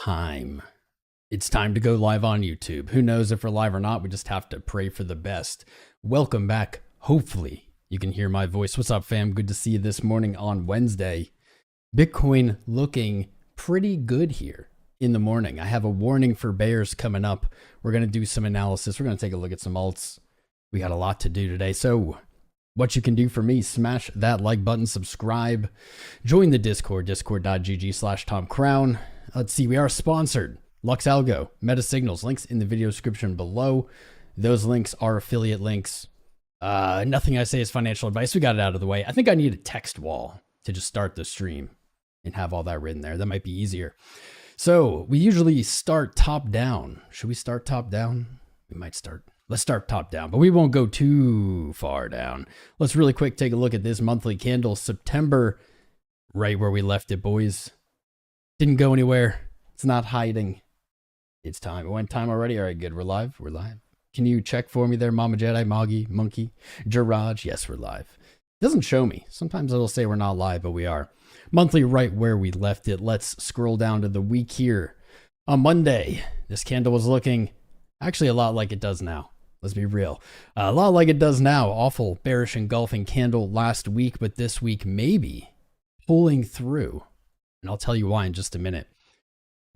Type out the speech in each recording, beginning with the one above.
time. It's time to go live on YouTube. Who knows if we're live or not? We just have to pray for the best. Welcome back. Hopefully you can hear my voice. What's up, fam? Good to see you this morning on Wednesday. Bitcoin looking pretty good here in the morning. I have a warning for bears coming up. We're going to do some analysis. We're going to take a look at some alts. We got a lot to do today. So what you can do for me, smash that like button, subscribe, join the Discord, discord.gg/TomCrown. Let's see, we are sponsored. LuxAlgo, Meta Signals, links in the video description below. Those links are affiliate links. Nothing I say is financial advice. We got it out of the way. I think I need a text wall to just start the stream and have all that written there. That might be easier. So we usually start top down. Should we start top down? We might start. Let's start top down, but we won't go too far down. Let's really quick take a look at this monthly candle. September, right where we left it, boys. Didn't go anywhere. It's not hiding. It's time. It went time already. All right, good. We're live. We're live. Can you check for me there, Mama Jedi, Moggy, Monkey, Jiraj? Yes, we're live. It doesn't show me. Sometimes it'll say we're not live, but we are. Monthly right where we left it. Let's scroll down to the week here. On Monday, this candle was looking actually a lot like it does now. Let's be real. A lot like it does now. Awful bearish engulfing candle last week, but this week maybe pulling through. And I'll tell you why in just a minute.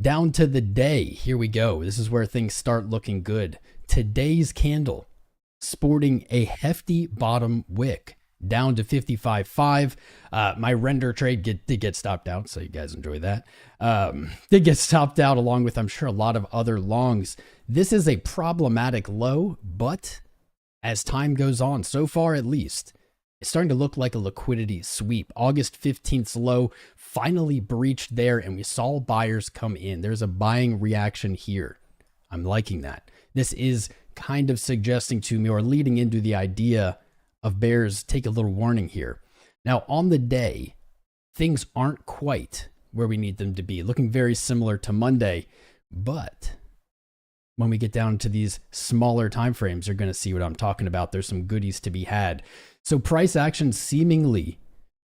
Down to the day. Here we go. This is where things start looking good. Today's candle sporting a hefty bottom wick down to 55.5. My render trade did get stopped out, so you guys enjoy that. Did get stopped out along with, I'm sure, a lot of other longs. This is a problematic low, but as time goes on, so far at least, it's starting to look like a liquidity sweep. August 15th's low finally breached there, and we saw buyers come in. There's a buying reaction here. I'm liking that. This is kind of suggesting to me, or leading into the idea of bears take a little warning here. Now, on the day, things aren't quite where we need them to be. Looking very similar to Monday, but when we get down to these smaller time frames, you're going to see what I'm talking about. There's some goodies to be had. So price action seemingly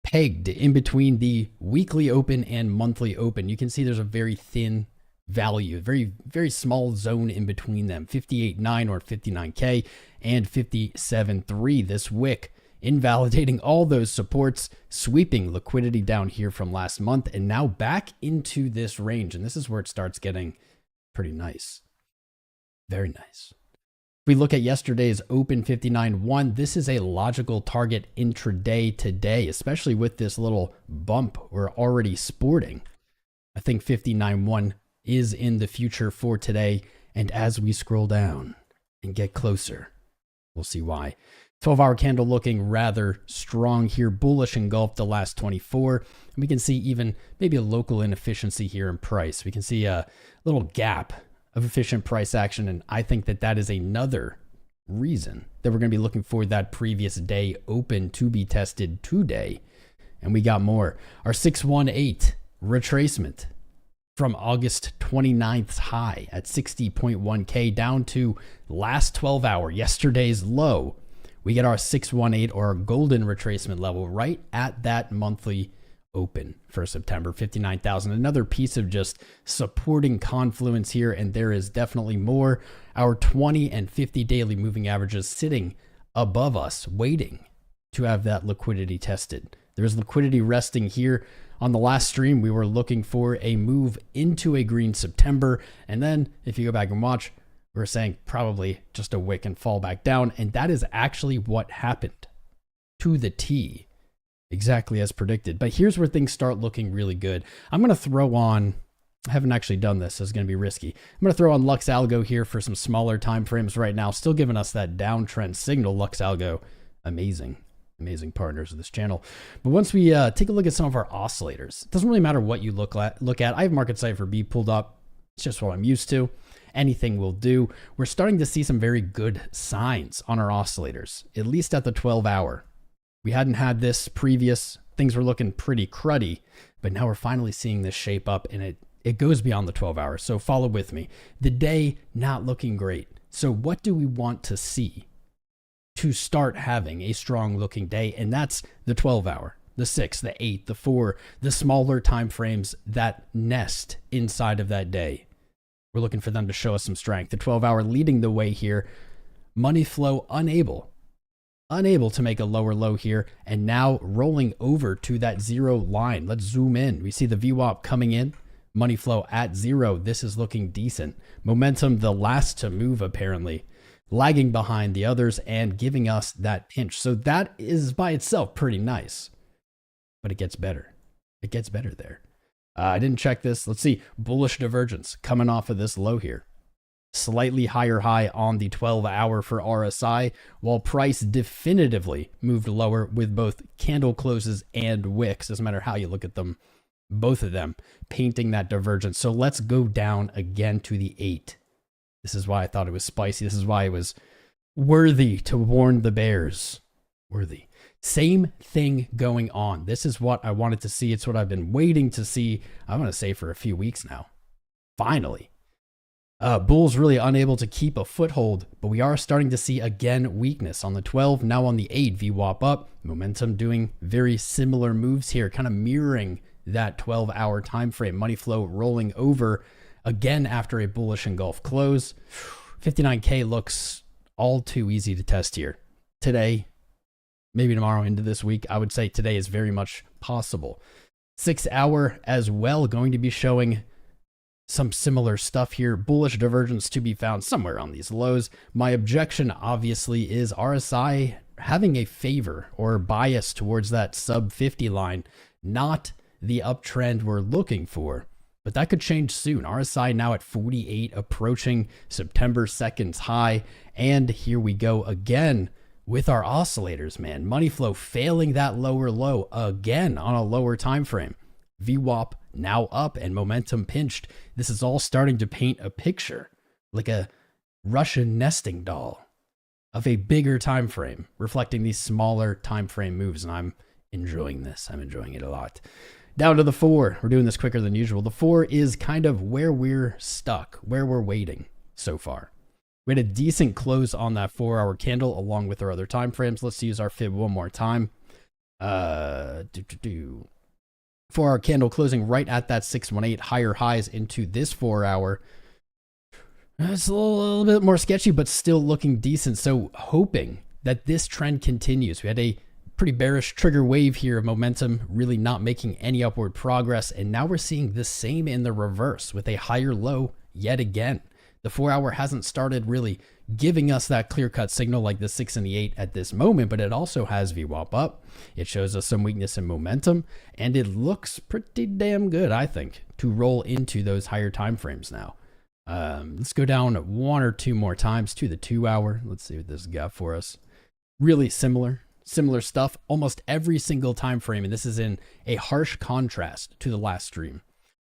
pegged in between the weekly open and monthly open. You can see there's a very thin value, very, very small zone in between them, 58.9 or 59K and 57.3. This wick invalidating all those supports, sweeping liquidity down here from last month and now back into this range. And this is where it starts getting pretty nice. Very nice. If we look at yesterday's open 59.1, this is a logical target intraday today, especially with this little bump we're already sporting. I think 59.1 is in the future for today. And as we scroll down and get closer, we'll see why. 12-hour candle looking rather strong here, bullish engulfed the last 24. And we can see even maybe a local inefficiency here in price. We can see a little gap of efficient price action. And I think that that is another reason that we're going to be looking for that previous day open to be tested today. And we got more. Our 618 retracement from August 29th's high at 60.1K down to last 12 hour, yesterday's low. We get our 618 or our golden retracement level right at that monthly open for September, 59,000. Another piece of just supporting confluence here, and there is definitely more. Our 20 and 50 daily moving averages sitting above us, waiting to have that liquidity tested. There's liquidity resting here. On the last stream, we were looking for a move into a green September, and then if you go back and watch, we were saying probably just a wick and fall back down, and that is actually what happened to the T. Exactly as predicted. But here's where things start looking really good. I'm going to throw on, I haven't actually done this, so it's going to be risky. I'm going to throw on LuxAlgo here for some smaller time frames right now, still giving us that downtrend signal. LuxAlgo, amazing, amazing partners of this channel. But once we take a look at some of our oscillators, it doesn't really matter what you look at. I have Marketcipher B pulled up. It's just what I'm used to. Anything will do. We're starting to see some very good signs on our oscillators, at least at the 12-hour. We hadn't had this previous. Things were looking pretty cruddy, but now we're finally seeing this shape up, and it goes beyond the 12 hours. So follow with me. The day not looking great. So what do we want to see to start having a strong looking day? And that's the 12-hour. the 6, the 8, the 4, the smaller time frames that nest inside of that day. We're looking for them to show us some strength. The 12-hour leading the way here. Money flow unable to make a lower low here, and now rolling over to that 0 line. Let's zoom in. We see the VWAP coming in. Money flow at 0. This is looking decent. Momentum, the last to move apparently, lagging behind the others and giving us that pinch. So that is by itself pretty nice, but it gets better. It gets better there. I didn't check this. Let's see. Bullish divergence coming off of this low here. Slightly higher high on the 12-hour for RSI, while price definitively moved lower with both candle closes and wicks. Doesn't matter how you look at them, both of them painting that divergence. So let's go down again to the 8. This is why I thought it was spicy. This is why it was worthy to warn the bears. Worthy. Same thing going on. This is what I wanted to see. It's what I've been waiting to see, I'm going to say, for a few weeks now. Finally. Bulls really unable to keep a foothold, but we are starting to see again weakness on the 12, now on the 8. VWAP up, momentum doing very similar moves here, kind of mirroring that 12-hour time frame. Money flow rolling over again after a bullish engulf close. 59K looks all too easy to test here. Today, maybe tomorrow into this week, I would say today is very much possible. 6-hour as well, going to be showing some similar stuff here. Bullish divergence to be found somewhere on these lows. My objection obviously is RSI having a favor or bias towards that sub 50 line, not the uptrend we're looking for. But that could change soon. RSI now at 48, approaching September 2nd's high. And here we go again with our oscillators, man. Money flow failing that lower low again on a lower time frame. VWAP now up and momentum pinched. This is all starting to paint a picture like a Russian nesting doll of a bigger time frame, reflecting these smaller time frame moves. And I'm enjoying this. I'm enjoying it a lot. Down to the 4. We're doing this quicker than usual. The 4 is kind of where we're stuck, where we're waiting so far. We had a decent close on that 4-hour candle along with our other time frames. Let's use our fib one more time. 4-hour candle closing right at that 618, higher highs into this 4-hour. It's a little bit more sketchy, but still looking decent. So hoping that this trend continues. We had a pretty bearish trigger wave here of momentum, really not making any upward progress. And now we're seeing the same in the reverse with a higher low yet again. The 4-hour hasn't started really giving us that clear-cut signal like the 6 and the 8 at this moment, but it also has VWAP up. It shows us some weakness in momentum, and it looks pretty damn good, I think, to roll into those higher time frames now. Let's go down 1 or 2 more times to the 2-hour. Let's see what this has got for us. Really similar stuff. Almost every single time frame, and this is in a harsh contrast to the last stream.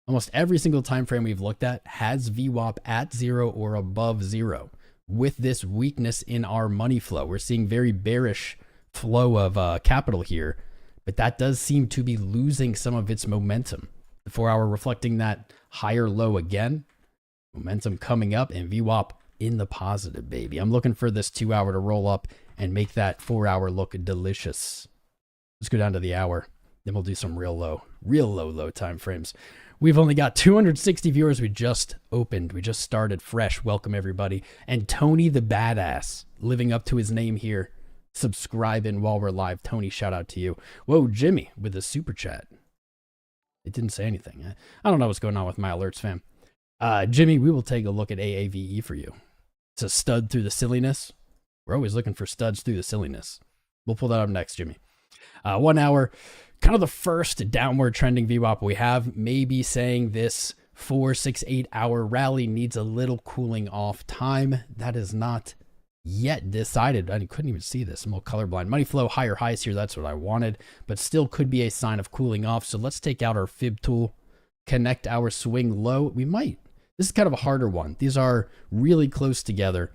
Almost every single time frame we've looked at has VWAP at 0 or above 0. With this weakness in our money flow, we're seeing very bearish flow of capital here, but that does seem to be losing some of its momentum. The 4-hour reflecting that higher low again. Momentum coming up and VWAP in the positive, baby. I'm looking for this 2-hour to roll up and make that 4-hour look delicious. Let's go down to the hour. Then we'll do some real low time frames. We've only got 260 viewers. We just opened. We just started fresh. Welcome, everybody. And Tony the Badass, living up to his name here, subscribing while we're live. Tony, shout out to you. Whoa, Jimmy with a super chat. It didn't say anything. I don't know what's going on with my alerts, fam. Jimmy, we will take a look at AAVE for you. It's a stud through the silliness. We're always looking for studs through the silliness. We'll pull that up next, Jimmy. 1 hour. Kind of the first downward trending VWAP we have, maybe saying this 4, 6, 8 hour rally needs a little cooling off time. That is not yet decided. I couldn't even see this. I'm a little colorblind. Money flow, higher highs here. That's what I wanted, but still could be a sign of cooling off. So let's take out our fib tool, connect our swing low. We might. This is kind of a harder one. These are really close together.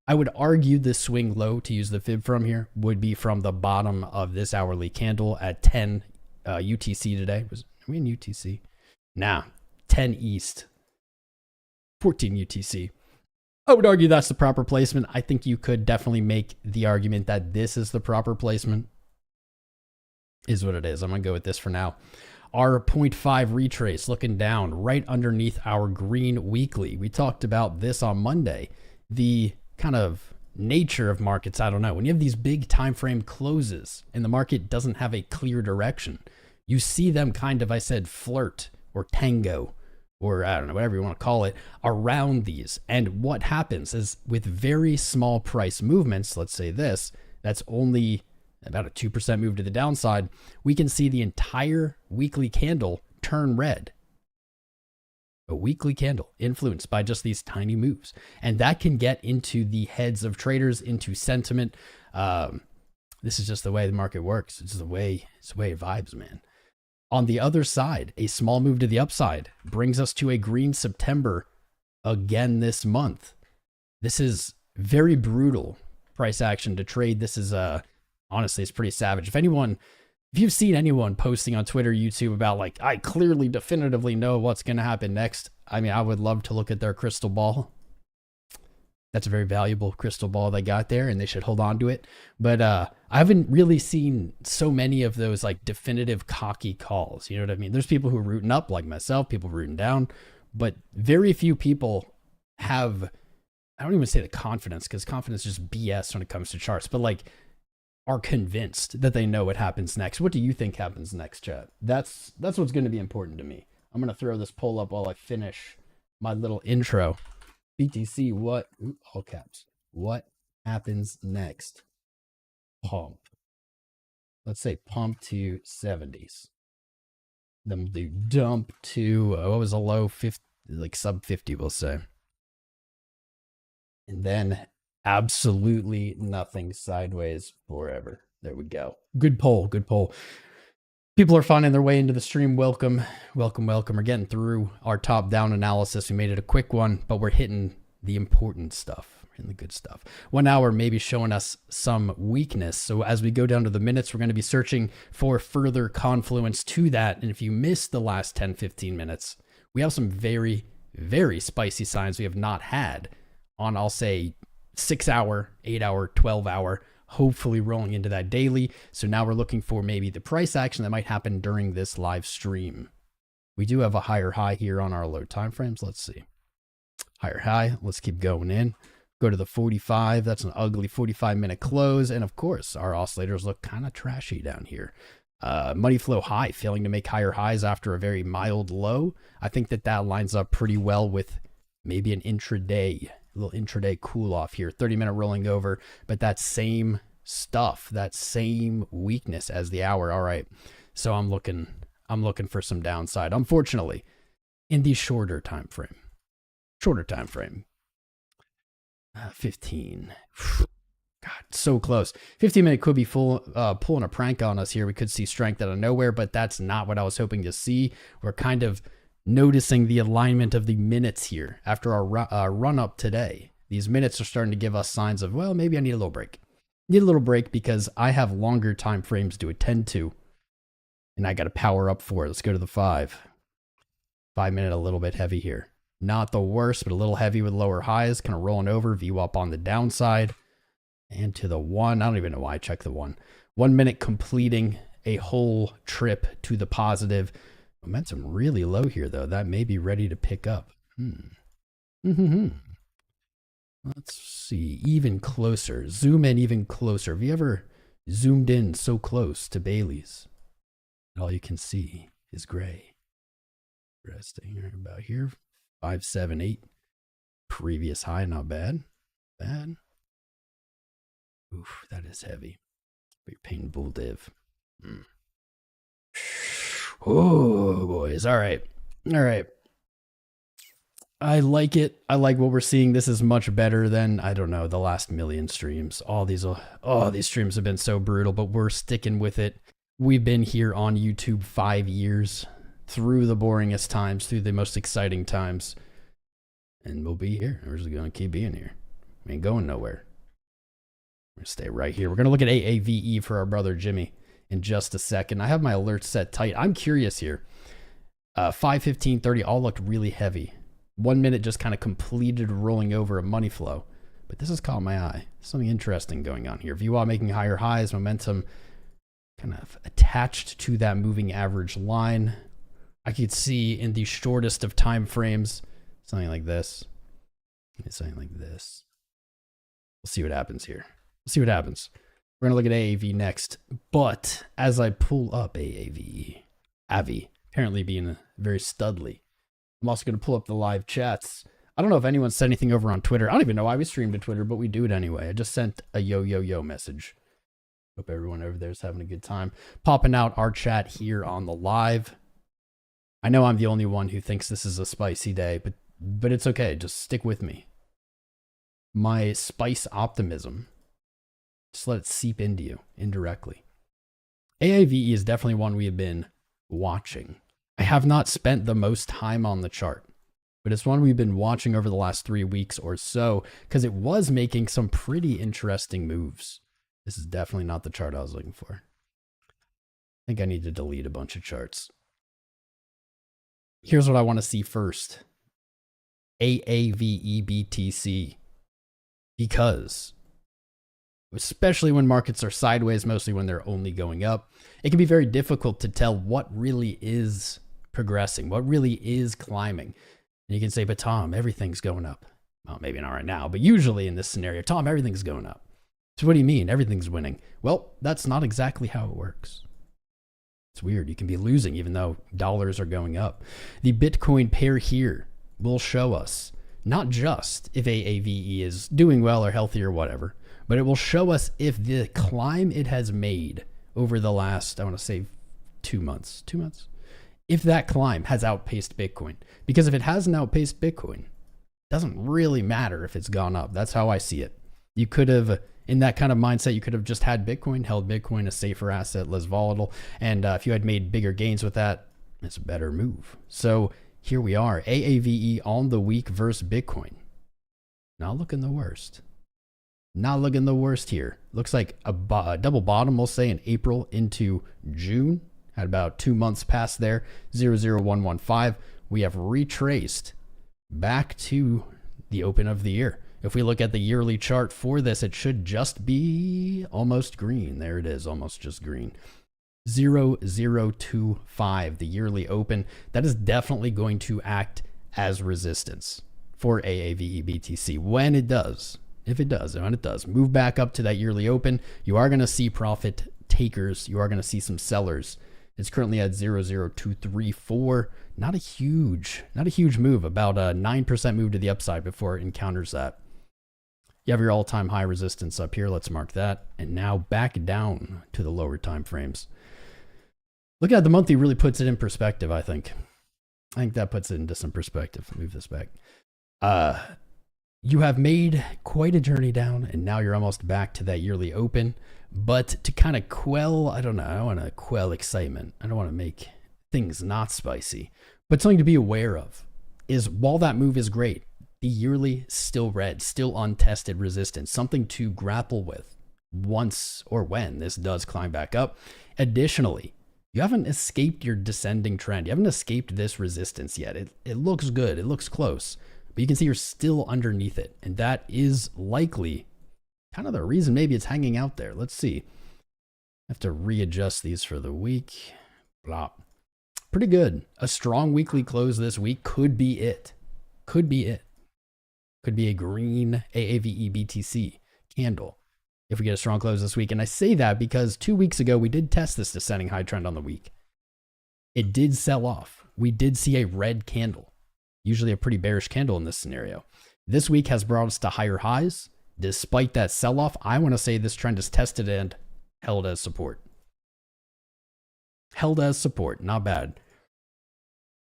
I would argue the swing low to use the fib from here would be from the bottom of this hourly candle at 10 UTC today. Are we in UTC? Nah, 10 East, 14 UTC. I would argue that's the proper placement. I think you could definitely make the argument that this is the proper placement. is what it is. I'm going to go with this for now. Our 0.5 retrace looking down right underneath our green weekly. We talked about this on Monday. The kind of nature of markets, I don't know. When you have these big time frame closes and the market doesn't have a clear direction, you see them kind of, I said, flirt or tango, or I don't know, whatever you want to call it, around these. And what happens is with very small price movements, let's say this, that's only about a 2% move to the downside, we can see the entire weekly candle turn red. A weekly candle influenced by just these tiny moves. And that can get into the heads of traders, into sentiment. This is just the way the market works. It's the way it vibes, man. On the other side, a small move to the upside brings us to a green September again this month. This is very brutal price action to trade. This is honestly, it's pretty savage. If you've seen anyone posting on Twitter, YouTube about like, I clearly definitively know what's going to happen next, I mean, I would love to look at their crystal ball. That's a very valuable crystal ball they got there, and they should hold on to it. But I haven't really seen so many of those like definitive cocky calls. You know what I mean? There's people who are rooting up like myself, people rooting down, but very few people have, I don't even say the confidence, because confidence is just BS when it comes to charts, but like, are convinced that they know what happens next. What do you think happens next, chat? That's what's going to be important to me. I'm going to throw this poll up while I finish my little intro. BTC, all caps, what happens next? Pump. Let's say pump to 70s. Then we'll do dump to, what was a low 50, like sub 50, we'll say. And then absolutely nothing sideways forever. There we go. Good poll. Good poll. People are finding their way into the stream. Welcome. Welcome. Welcome. We're getting through our top down analysis. We made it a quick one, but we're hitting the important stuff and the good stuff. 1 hour maybe showing us some weakness. So as we go down to the minutes, we're going to be searching for further confluence to that. And if you missed the last 10, 15 minutes, we have some very, very spicy signs we have not had on, I'll say, 6 hour, 8 hour, 12 hour, hopefully rolling into that daily. So now we're looking for maybe the price action that might happen during this live stream. We do have a higher high here on our low time frames. Let's see. Higher high. Let's keep going in. Go to the 45. That's an ugly 45-minute close. And of course, our oscillators look kind of trashy down here. Money flow high, failing to make higher highs after a very mild low. I think that lines up pretty well with maybe an intraday. A little intraday cool off here, 30-minute rolling over, but that same stuff, that same weakness as the hour. All right, so I'm looking for some downside, unfortunately, in the shorter time frame. 15. God, so close. 15-minute could be full, pulling a prank on us here. We could see strength out of nowhere, but that's not what I was hoping to see. We're kind of noticing the alignment of the minutes here after our run up today. These minutes are starting to give us signs of, well, maybe I need a little break. Need a little break because I have longer time frames to attend to, and I got to power up for it. Let's go to the 5. 5 minute, a little bit heavy here. Not the worst, but a little heavy with lower highs, kind of rolling over, view up on the downside. And to the 1, I don't even know why I checked the 1. 1 minute completing a whole trip to the positive. Momentum really low here, though. That may be ready to pick up. Let's see. Even closer. Zoom in even closer. Have you ever zoomed in so close to Bailey's? All you can see is gray. Resting right about here. 578. Previous high, not bad. Bad. Oof, that is heavy. Big pain bull div. Oh, boys. All right. All right. I like it. I like what we're seeing. This is much better than, I don't know, the last million streams. All these streams have been so brutal, but we're sticking with it. We've been here on YouTube 5 years, through the boringest times, through the most exciting times. And we'll be here. We're just going to keep being here. We ain't going nowhere. We're going to stay right here. We're going to look at AAVE for our brother Jimmy in just a second. I have my alerts set tight. I'm curious here. 5, 15, 30 all looked really heavy. 1 minute just kind of completed rolling over a money flow. But this has caught my eye. Something interesting going on here. VWAP making higher highs, momentum kind of attached to that moving average line. I could see in the shortest of time frames, something like this. Something like this. We'll see what happens here. We'll see what happens. We're going to look at AAVE next. But as I pull up AAVE, apparently being very studly, I'm also going to pull up the live chats. I don't know if anyone said anything over on Twitter. I don't even know why we stream to Twitter, but we do it anyway. I just sent a yo message. Hope everyone over there is having a good time. Popping out our chat here on the live. I know I'm the only one who thinks this is a spicy day, but it's okay. Just stick with me. My spice optimism, just let it seep into you indirectly. AAVE is definitely one we have been watching. I have not spent the most time on the chart, but it's one we've been watching over the last 3 weeks or so because it was making some pretty interesting moves. This is definitely not the chart I was looking for. I think I need to delete a bunch of charts. Here's what I want to see first. AAVE BTC. Because, especially when markets are sideways, mostly when they're only going up, it can be very difficult to tell what really is progressing, what really is climbing. And you can say, but Tom, everything's going up. Well, maybe not right now, but usually in this scenario, Tom, everything's going up. So what do you mean? Everything's winning. Well, that's not exactly how it works. It's weird. You can be losing even though dollars are going up. The Bitcoin pair here will show us not just if AAVE is doing well or healthy or whatever, but it will show us if the climb it has made over the last, I want to say 2 months, if that climb has outpaced Bitcoin. Because if it hasn't outpaced Bitcoin, it doesn't really matter if it's gone up. That's how I see it. You could have, in that kind of mindset, you could have just had Bitcoin, held Bitcoin, a safer asset, less volatile. And if you had made bigger gains with that, it's a better move. So here we are, AAVE on the week versus Bitcoin. Not looking the worst. Not looking the worst here. Looks like a double bottom, we'll say, in April into June. Had about 2 months past there, 00115. We have retraced back to the open of the year. If we look at the yearly chart for this, it should just be almost green. There it is, almost just green. 0025, the yearly open. That is definitely going to act as resistance for AAVE BTC when it does. If it does, and when it does, move back up to that yearly open, you are going to see profit takers. You are going to see some sellers. It's currently at 00234. Not a huge move, about a 9% move to the upside before it encounters that. You have your all-time high resistance up here. Let's mark that. And now back down to the lower time frames. Looking at the monthly really puts it in perspective, I think. I think that puts it into some perspective. Move this back. You have made quite a journey down, and now you're almost back to that yearly open. But to kind of quell, I don't know, I don't want to quell excitement. I don't want to make things not spicy. But something to be aware of is while that move is great, the yearly still red, still untested resistance, something to grapple with once or when this does climb back up. Additionally, you haven't escaped your descending trend. You haven't escaped this resistance yet. It looks good. It looks close. But you can see you're still underneath it. And that is likely kind of the reason maybe it's hanging out there. Let's see. I have to readjust these for the week. Blah. Pretty good. A strong weekly close this week could be it. Could be it. Could be a green AAVE BTC candle if we get a strong close this week. And I say that because 2 weeks ago, we did test this descending high trend on the week. It did sell off. We did see a red candle, usually a pretty bearish candle in this scenario. This week has brought us to higher highs. Despite that sell-off, I want to say this trend is tested and held as support. Held as support, not bad.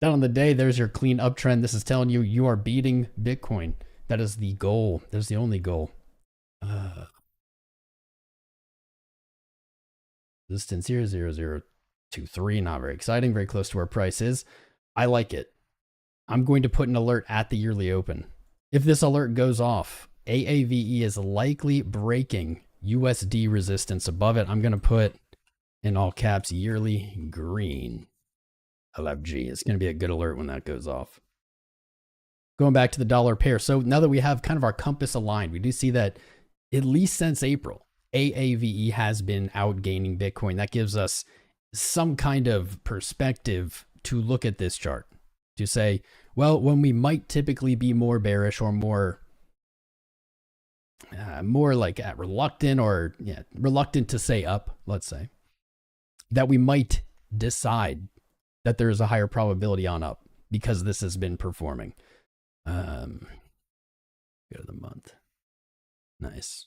Down on the day, there's your clean uptrend. This is telling you you are beating Bitcoin. That is the goal. That is the only goal. Resistance here, 0023. Not very exciting. Very close to where price is. I like it. I'm going to put an alert at the yearly open. If this alert goes off, AAVE is likely breaking USD resistance above it. I'm going to put in all caps yearly green. LFG. It's going to be a good alert when that goes off. Going back to the dollar pair. So now that we have kind of our compass aligned, we do see that at least since April, AAVE has been outgaining Bitcoin. That gives us some kind of perspective to look at this chart to say, well, when we might typically be more bearish or more like reluctant to say up, let's say, that we might decide that there is a higher probability on up because this has been performing. Go to the month. Nice.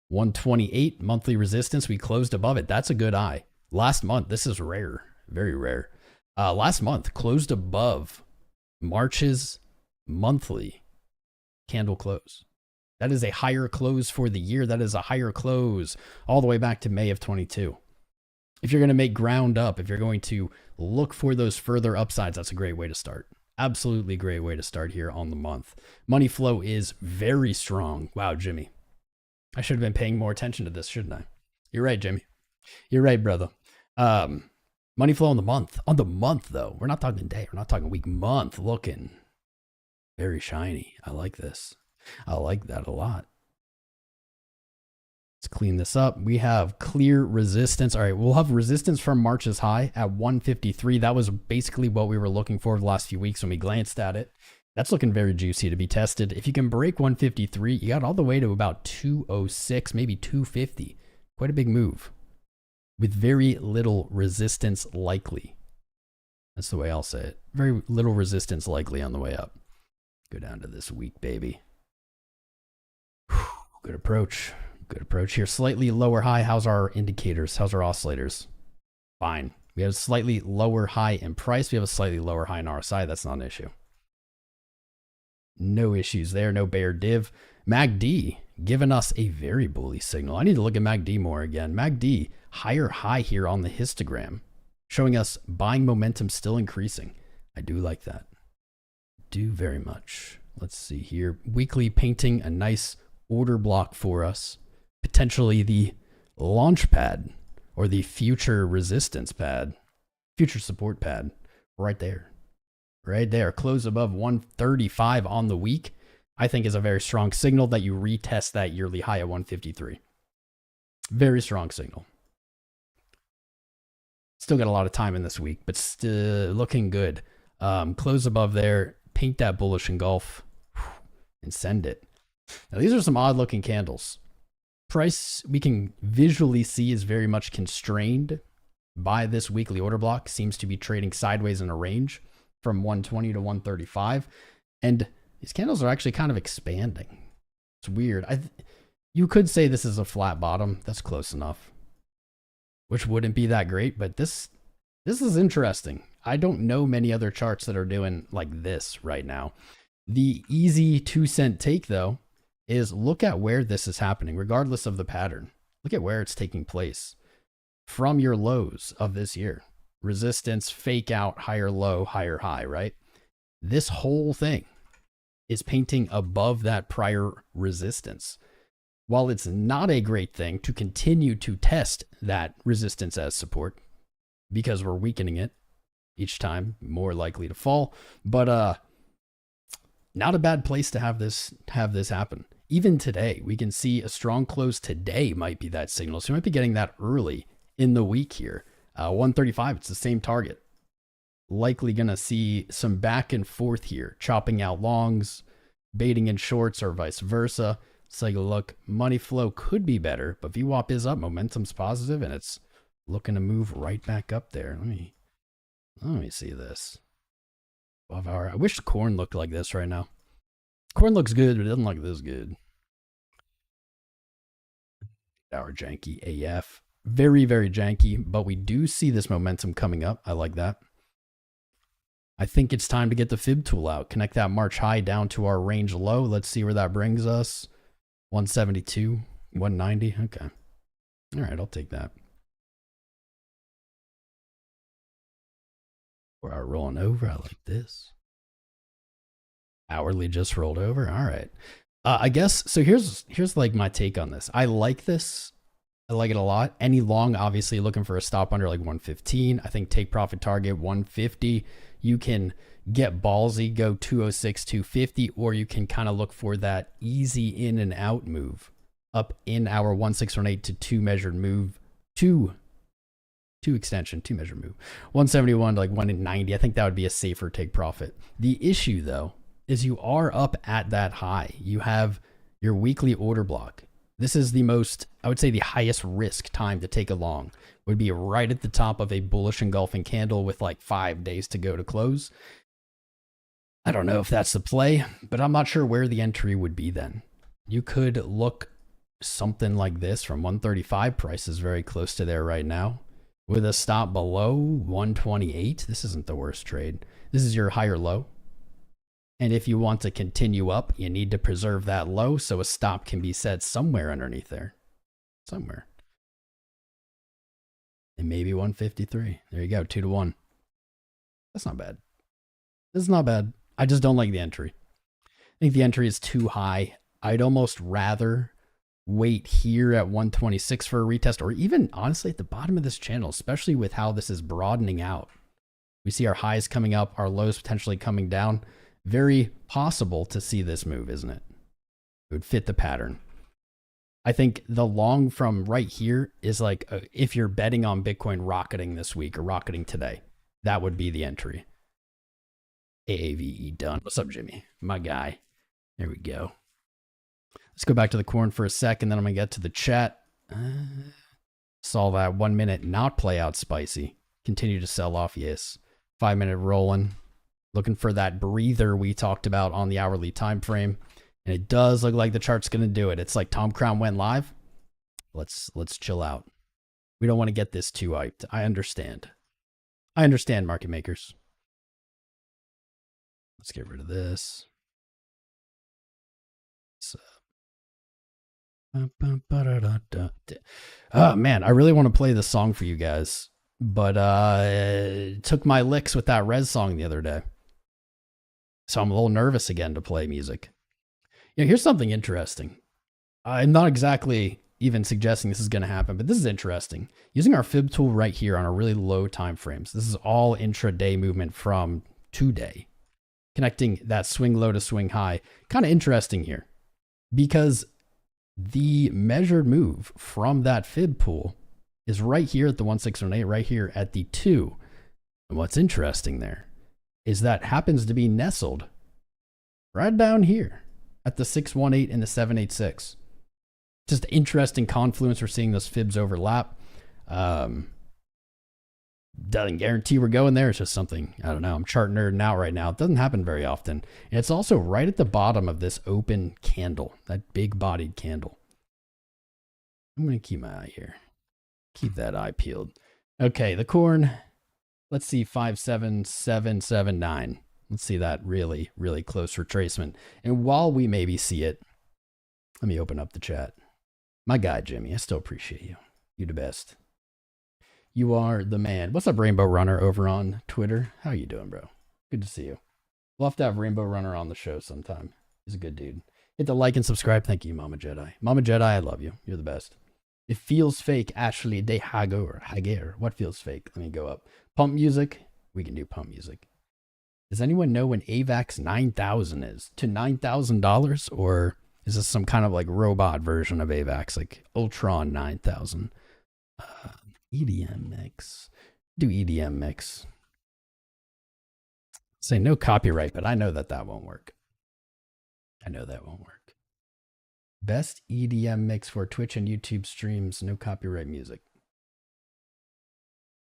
128 monthly resistance. We closed above it. That's a good eye. Last month, this is rare, very rare. Last month closed above March's monthly candle close. That is a higher close for the year. That is a higher close all the way back to May of 22. If you're going to make ground up, if you're going to look for those further upsides, that's a great way to start. Absolutely great way to start here on the month. Money flow is very strong. Wow, Jimmy. I should have been paying more attention to this, shouldn't I? You're right, Jimmy. You're right, brother. Money flow on the month. On the month, though. We're not talking day. We're not talking week. Month. Looking very shiny. I like this. I like that a lot. Let's clean this up. We have clear resistance. All right, we'll have resistance from March's high at 153. That was basically what we were looking for the last few weeks when we glanced at it. That's looking very juicy to be tested. If you can break 153, you got all the way to about 206, maybe 250. Quite a big move with very little resistance likely. That's the way I'll say it. Very little resistance likely on the way up. Go down to this week, baby. Good approach. Good approach here. Slightly lower high. How's our indicators? How's our oscillators? Fine. We have a slightly lower high in price. We have a slightly lower high in RSI. That's not an issue. No issues there. No bear div. MACD giving us a very bullish signal. I need to look at MACD more again. MACD higher high here on the histogram, showing us buying momentum still increasing. I do like that. Do very much. Let's see here. Weekly painting a nice order block for us. Potentially the launch pad or the future resistance pad, future support pad, right there. Right there. Close above 135 on the week, I think is a very strong signal that you retest that yearly high at 153. Very strong signal. Still got a lot of time in this week, but still looking good. Close above there, paint that bullish engulf, and send it. Now, these are some odd looking candles. Price we can visually see is very much constrained by this weekly order block. Seems to be trading sideways in a range from 120 to 135. And these candles are actually kind of expanding. It's weird. You could say this is a flat bottom. That's close enough. Which wouldn't be that great, but this is interesting. I don't know many other charts that are doing like this right now. The easy 2-cent take, though, is look at where this is happening, regardless of the pattern. Look at where it's taking place from your lows of this year. Resistance, fake out, higher low, higher high, right? This whole thing is painting above that prior resistance. While it's not a great thing to continue to test that resistance as support because we're weakening it each time, more likely to fall, but not a bad place to have this happen. Even today, we can see a strong close today might be that signal. So you might be getting that early in the week here. 135, it's the same target. Likely going to see some back and forth here, chopping out longs, baiting in shorts, or vice versa. Let's take a look. Money flow could be better, but VWAP is up, momentum's positive, and it's looking to move right back up there. Let me see this. 12 hour. I wish the corn looked like this right now. Corn looks good, but it doesn't look this good. Hour janky AF. Very, very janky, but we do see this momentum coming up. I like that. I think it's time to get the fib tool out. Connect that March high down to our range low. Let's see where that brings us. 172, 190. Okay. All right, I'll take that. 4 hour rolling over. I like this. Hourly just rolled over. All right. I guess, so here's like my take on this. I like this. I like it a lot. Any long, obviously looking for a stop under like 115. I think take profit target 150. You can get ballsy, go 206, 250, or you can kind of look for that easy in and out move up in our 1618 to 2 measured move, two extension, 2 measured move, 171 to like 190. I think that would be a safer take profit. The issue though is you are up at that high. You have your weekly order block. This is the most, I would say the highest risk time to take a long would be right at the top of a bullish engulfing candle with like 5 days to go to close. I don't know if that's the play, but I'm not sure where the entry would be then. You could look something like this from 135. Price is very close to there right now with a stop below 128. This isn't the worst trade. This is your higher low. And if you want to continue up, you need to preserve that low so a stop can be set somewhere underneath there. Somewhere. And maybe 153. There you go, 2 to 1. That's not bad. This is not bad. I just don't like the entry. I think the entry is too high. I'd almost rather wait here at 126 for a retest, or even honestly at the bottom of this channel, especially with how this is broadening out. We see our highs coming up, our lows potentially coming down. Very possible to see this move, isn't it? It would fit the pattern. I think the long from right here is like, if you're betting on Bitcoin rocketing this week or rocketing today, that would be the entry. AAVE done. What's up, Jimmy? My guy. There we go. Let's go back to the corn for a second, then I'm going to get to the chat. Saw that 1 minute not play out spicy. Continue to sell off, yes. 5 minute rolling. Looking for that breather we talked about on the hourly time frame. And it does look like the chart's going to do it. It's like Tom Crown went live. Let's chill out. We don't want to get this too hyped. I understand. I understand, market makers. Let's get rid of this. Oh man, I really want to play this song for you guys, but took my licks with that Res song the other day. So I'm a little nervous again to play music. You know, here's something interesting. I'm not exactly even suggesting this is going to happen, but this is interesting. Using our fib tool right here on our really low time frames. This is all intraday movement from today. Connecting that swing low to swing high. Kind of interesting here because the measured move from that fib pool is right here at the 1618, right here at the 2. And what's interesting there is that happens to be nestled right down here at the 618 and the 786. Just interesting confluence. We're seeing those fibs overlap. Doesn't guarantee we're going there. It's just something, I don't know. I'm chart nerding out right now. It doesn't happen very often. And it's also right at the bottom of this open candle, that big bodied candle. I'm going to keep my eye here. Keep that eye peeled. Okay, the corn. Let's see, 57779. Let's see that really, really close retracement. And while we maybe see it, let me open up the chat. My guy, Jimmy, I still appreciate you. You the best. You are the man. What's up, Rainbow Runner over on Twitter? How you doing, bro? Good to see you. We'll have to have Rainbow Runner on the show sometime. He's a good dude. Hit the like and subscribe. Thank you, Mama Jedi. Mama Jedi, I love you. You're the best. It feels fake, Ashley De Hager. What feels fake? Let me go up. Pump music. We can do pump music. Does anyone know when AVAX 9000 is? To $9,000? Or is this some kind of like robot version of AVAX? Like Ultron 9000? EDM mix. Do EDM mix. Say no copyright, but I know that won't work. I know that won't work. Best EDM mix for Twitch and YouTube streams. No copyright music.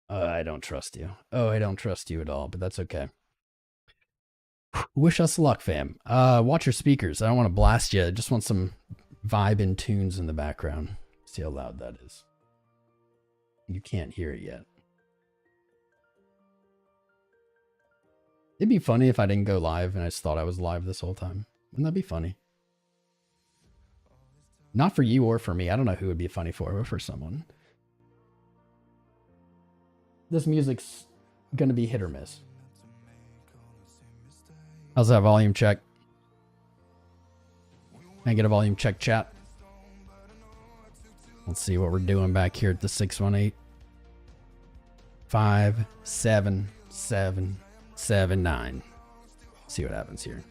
I don't trust you. Oh, I don't trust you at all, but that's okay. Wish us luck, fam. Watch your speakers. I don't want to blast you. I just want some vibe and tunes in the background. See how loud that is. You can't hear it yet. It'd be funny if I didn't go live and I just thought I was live this whole time. Wouldn't that be funny? Not for you or for me. I don't know who would be funny for, but for someone. This music's gonna be hit or miss. How's that volume check? Can I get a volume check, chat? Let's see what we're doing back here at the 618. 57779. See what happens here.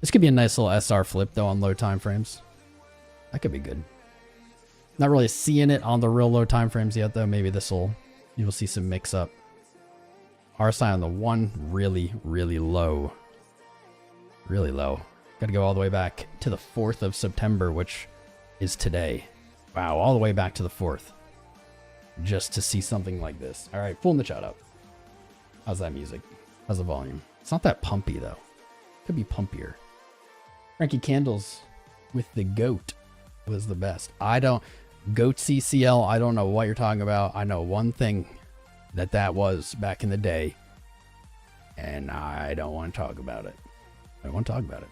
This could be a nice little SR flip though on low time frames. That could be good. Not really seeing it on the real low time frames yet, though. Maybe you'll see some mix up. RSI on the 1, really, really low. Really low. Got to go all the way back to the 4th of September, which is today. Wow, all the way back to the 4th. Just to see something like this. All right, pulling the chat up. How's that music? How's the volume? It's not that pumpy, though. Could be pumpier. Frankie Candles with the GOAT was the best. 𝐂𝐡𝐚𝐫𝐭 I don't know what you're talking about. I know one thing that was back in the day, and I don't want to talk about it. I don't want to talk about it.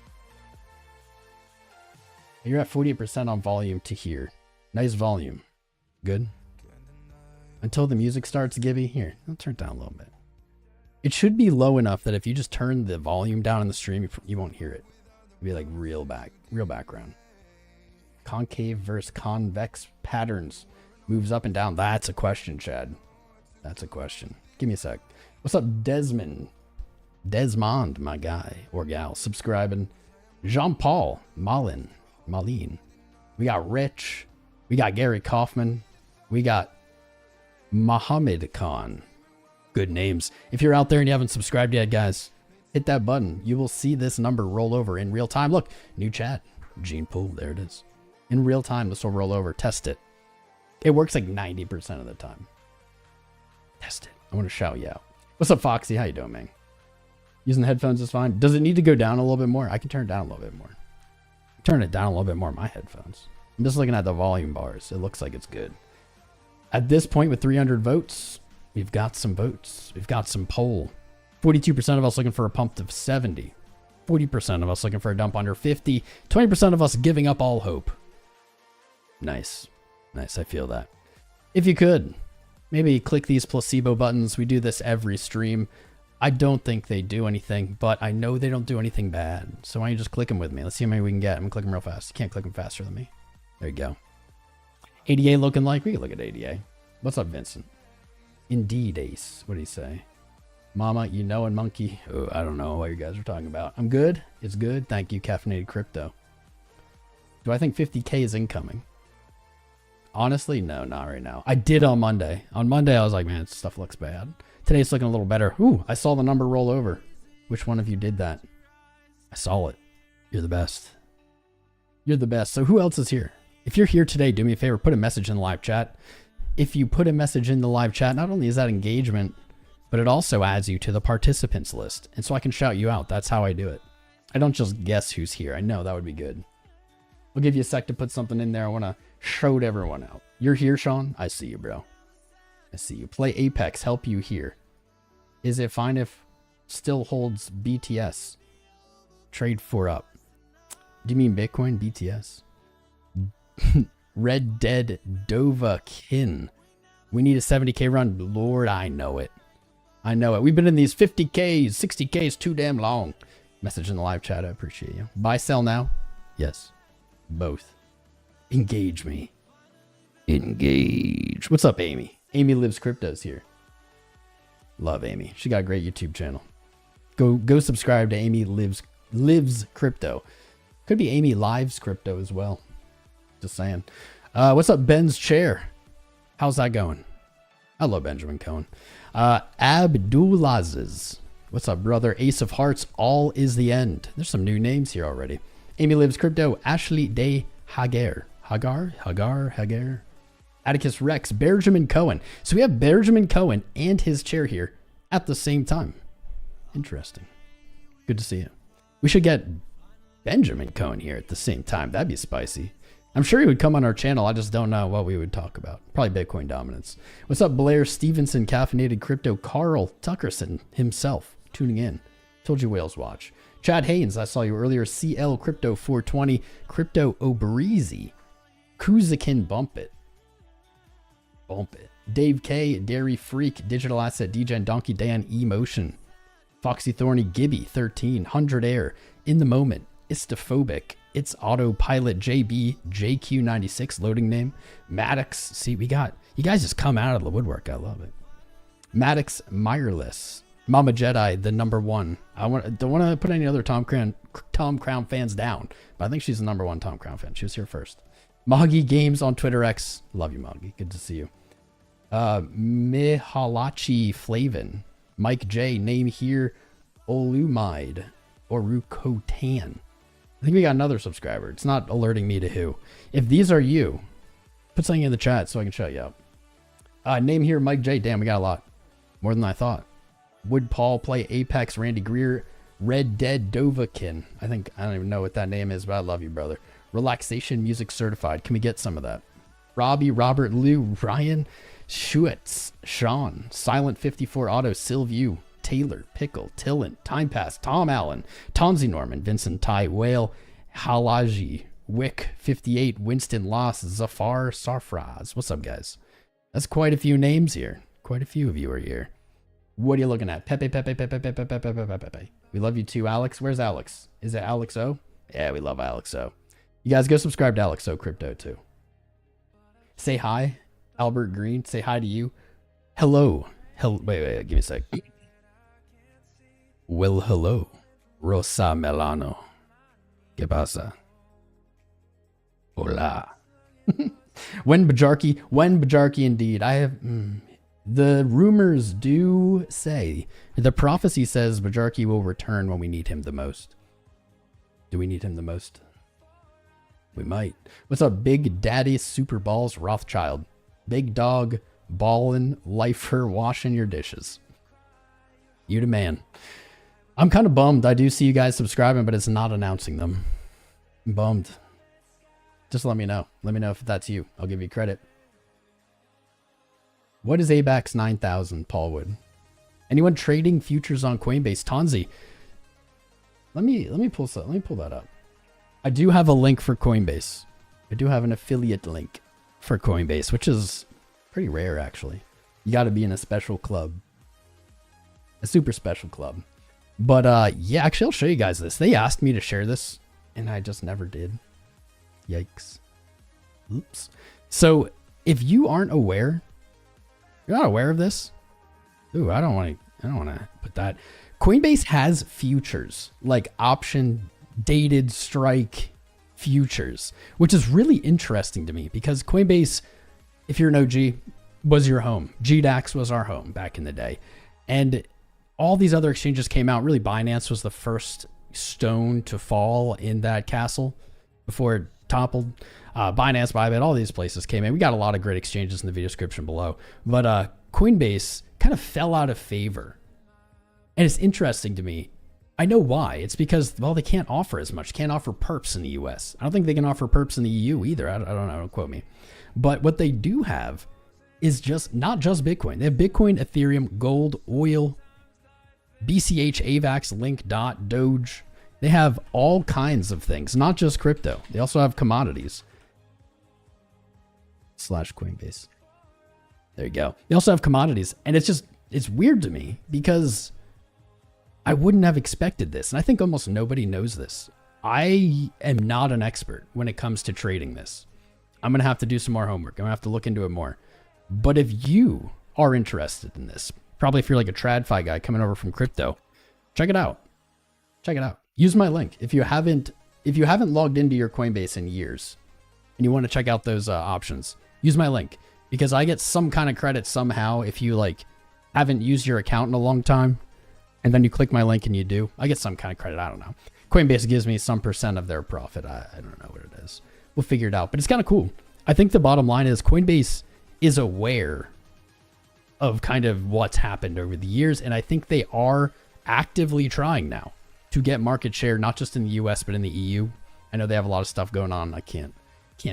You're at 48% on volume to here. Nice volume. Good. Until the music starts, Gibby. Here, I'll turn it down a little bit. It should be low enough that if you just turn the volume down in the stream, you won't hear it. It'll be like real background. Concave versus convex patterns. Moves up and down. That's a question, Chad. That's a question. Give me a sec. What's up, Desmond? Desmond, my guy or gal, subscribing. Jean-Paul, Malin. We got Rich. We got Gary Kaufman. We got Mohammed Khan. Good names. If you're out there and you haven't subscribed yet, guys, hit that button. You will see this number roll over in real time. Look, new chat. Gene Pool, there it is. In real time, this will roll over. Test it. It works like 90% of the time. Test it. I want to shout you out. What's up, Foxy? How you doing, man? Using the headphones is fine. Does it need to go down a little bit more? I can turn it down a little bit more. Turn it down a little bit more on my headphones. I'm just looking at the volume bars. It looks like it's good. At this point, with 300 votes, we've got some votes. We've got some poll. 42% of us looking for a pump to 70. 40% of us looking for a dump under 50. 20% of us giving up all hope. Nice. Nice. I feel that. If you could, maybe click these placebo buttons. We do this every stream. I don't think they do anything, but I know they don't do anything bad. So why don't you just click them with me? Let's see how many we can get. I'm going to click them real fast. You can't click them faster than me. There you go. ADA looking like? We can look at ADA. What's up, Vincent? Indeed, Ace. What do you say? Mama, you know, and Monkey. Oh, I don't know what you guys are talking about. I'm good. It's good. Thank you, Caffeinated Crypto. Do I think 50K is incoming? Honestly, no, not right now. I did on Monday. On Monday, I was like, man, stuff looks bad. Today it's looking a little better. Ooh, I saw the number roll over. Which one of you did that? I saw it. You're the best. You're the best. So who else is here? If you're here today, do me a favor, put a message in the live chat. If you put a message in the live chat, not only is that engagement, but it also adds you to the participants list. And so I can shout you out. That's how I do it. I don't just guess who's here. I know that would be good. I'll give you a sec to put something in there. I want to shout everyone out. You're here, Sean? I see you, bro. I see you. Play Apex. Help you here. Is it fine if still holds BTS? Trade for up. Do you mean Bitcoin? BTS? Red Dead Dovakin. We need a 70K run. Lord, I know it. I know it. We've been in these 50Ks, 60Ks too damn long. Message in the live chat. I appreciate you. Buy, sell now? Yes. Both. Engage me. Engage. What's up, Amy? Amy Lives Crypto's here. Love Amy. She got a great YouTube channel. Go subscribe to Amy Lives Crypto. Could be Amy Lives Crypto as well. Just saying. What's up, Ben's Chair? How's that going? I love Benjamin Cohen. Abdulaziz. What's up, brother? Ace of Hearts. All is the end. There's some new names here already. Amy Lives Crypto. Ashley Day Hagar. Hagar. Atticus Rex. Benjamin Cohen. So we have Benjamin Cohen and his chair here at the same time. Interesting. Good to see you. We should get Benjamin Cohen here at the same time. That'd be spicy. I'm sure he would come on our channel. I just don't know what we would talk about. Probably Bitcoin dominance. What's up, Blair Stevenson, Caffeinated Crypto, Carl Tuckerson himself tuning in. Told you whales watch. Chad Haynes, I saw you earlier. CL Crypto 420, Crypto Obrizi, Kuzakin Bump It. Dave K, Dairy Freak, Digital Asset, DGen, Donkey Dan, Emotion, Foxy Thorny, Gibby 13, 100 Air, In the Moment, Istophobic, It's Autopilot, JB, JQ96, loading name, Maddox. See, we got, you guys just come out of the woodwork. I love it. Maddox Mireless, Mama Jedi, the #1. Don't want to put any other Tom Crown fans down, but I think she's the #1 Tom Crown fan. She was here first. Moggy Games on Twitter X. Love you, Moggy. Good to see you. Mihalachi Flavin. Mike J. Name here. Olumide. Or Rukotan. I think we got another subscriber. It's not alerting me to who. If these are you, put something in the chat so I can shout you out. Name here Mike J. Damn, we got a lot. More than I thought. Would Paul play Apex? Randy Greer. Red Dead Dovakin. I don't even know what that name is, but I love you, brother. Relaxation Music Certified. Can we get some of that? Robbie, Robert, Lou, Ryan, Schuetz, Sean, Silent 54 Auto, Sylview, Taylor, Pickle, Tillin, Time Pass, Tom Allen, Tonzi Norman, Vincent Ty, Whale, Halaji, Wick 58, Winston Loss, Zafar Sarfraz. What's up, guys? That's quite a few names here. Quite a few of you are here. What are you looking at? Pepe. We love you too, Alex. Where's Alex? Is it Alex O? Yeah, we love Alex O. You guys go subscribe to Alex O Crypto too. Say hi, Albert Green. Say hi to you. Hello. Wait, give me a sec. Well, hello. Rosa Melano. ¿Qué pasa? Hola. When Bajarki indeed. I have... The rumors do say, the prophecy says Bajarki will return when we need him the most. Do we need him the most? We might. What's up, Big Daddy Super Balls Rothschild? Big dog, ballin', lifer, washing your dishes. You the man. I'm kind of bummed. I do see you guys subscribing, but it's not announcing them. I'm bummed. Just let me know. Let me know if that's you. I'll give you credit. What is ABAX 9000, Paul Wood? Anyone trading futures on Coinbase? Tonzi. Let me pull that up. I do have a link for Coinbase. I do have an affiliate link for Coinbase, which is pretty rare actually. You got to be in a special club. A super special club. But yeah, actually I'll show you guys this. They asked me to share this and I just never did. Yikes. Oops. So if you aren't aware, you're not aware of this? Ooh, I don't want to put that. Coinbase has futures, like option dated strike futures, which is really interesting to me because Coinbase, if you're an OG, was your home. GDAX was our home back in the day. And all these other exchanges came out. Really, Binance was the first stone to fall in that castle before it toppled. Binance, Bybit, all these places came in. We got a lot of great exchanges in the video description below. But Coinbase kind of fell out of favor. And it's interesting to me. I know why. It's because, well, they can't offer as much. Can't offer perps in the US. I don't think they can offer perps in the EU either. I don't know. Don't quote me. But what they do have is just not just Bitcoin. They have Bitcoin, Ethereum, gold, oil, BCH, AVAX, Link, DOT, Doge. They have all kinds of things, not just crypto. They also have commodities. /Coinbase. There you go. They also have commodities. And it's weird to me because I wouldn't have expected this. And I think almost nobody knows this. I am not an expert when it comes to trading this. I'm going to have to do some more homework. I'm going to have to look into it more. But if you are interested in this, probably if you're like a TradFi guy coming over from crypto, check it out. Check it out. Use my link. If you haven't logged into your Coinbase in years and you want to check out those options, use my link because I get some kind of credit somehow if you like haven't used your account in a long time and then you click my link and you do. I get some kind of credit. I don't know. Coinbase gives me some % of their profit. I don't know what it is. We'll figure it out, but it's kind of cool. I think the bottom line is Coinbase is aware of kind of what's happened over the years. And I think they are actively trying now to get market share, not just in the US, but in the EU. I know they have a lot of stuff going on. I can't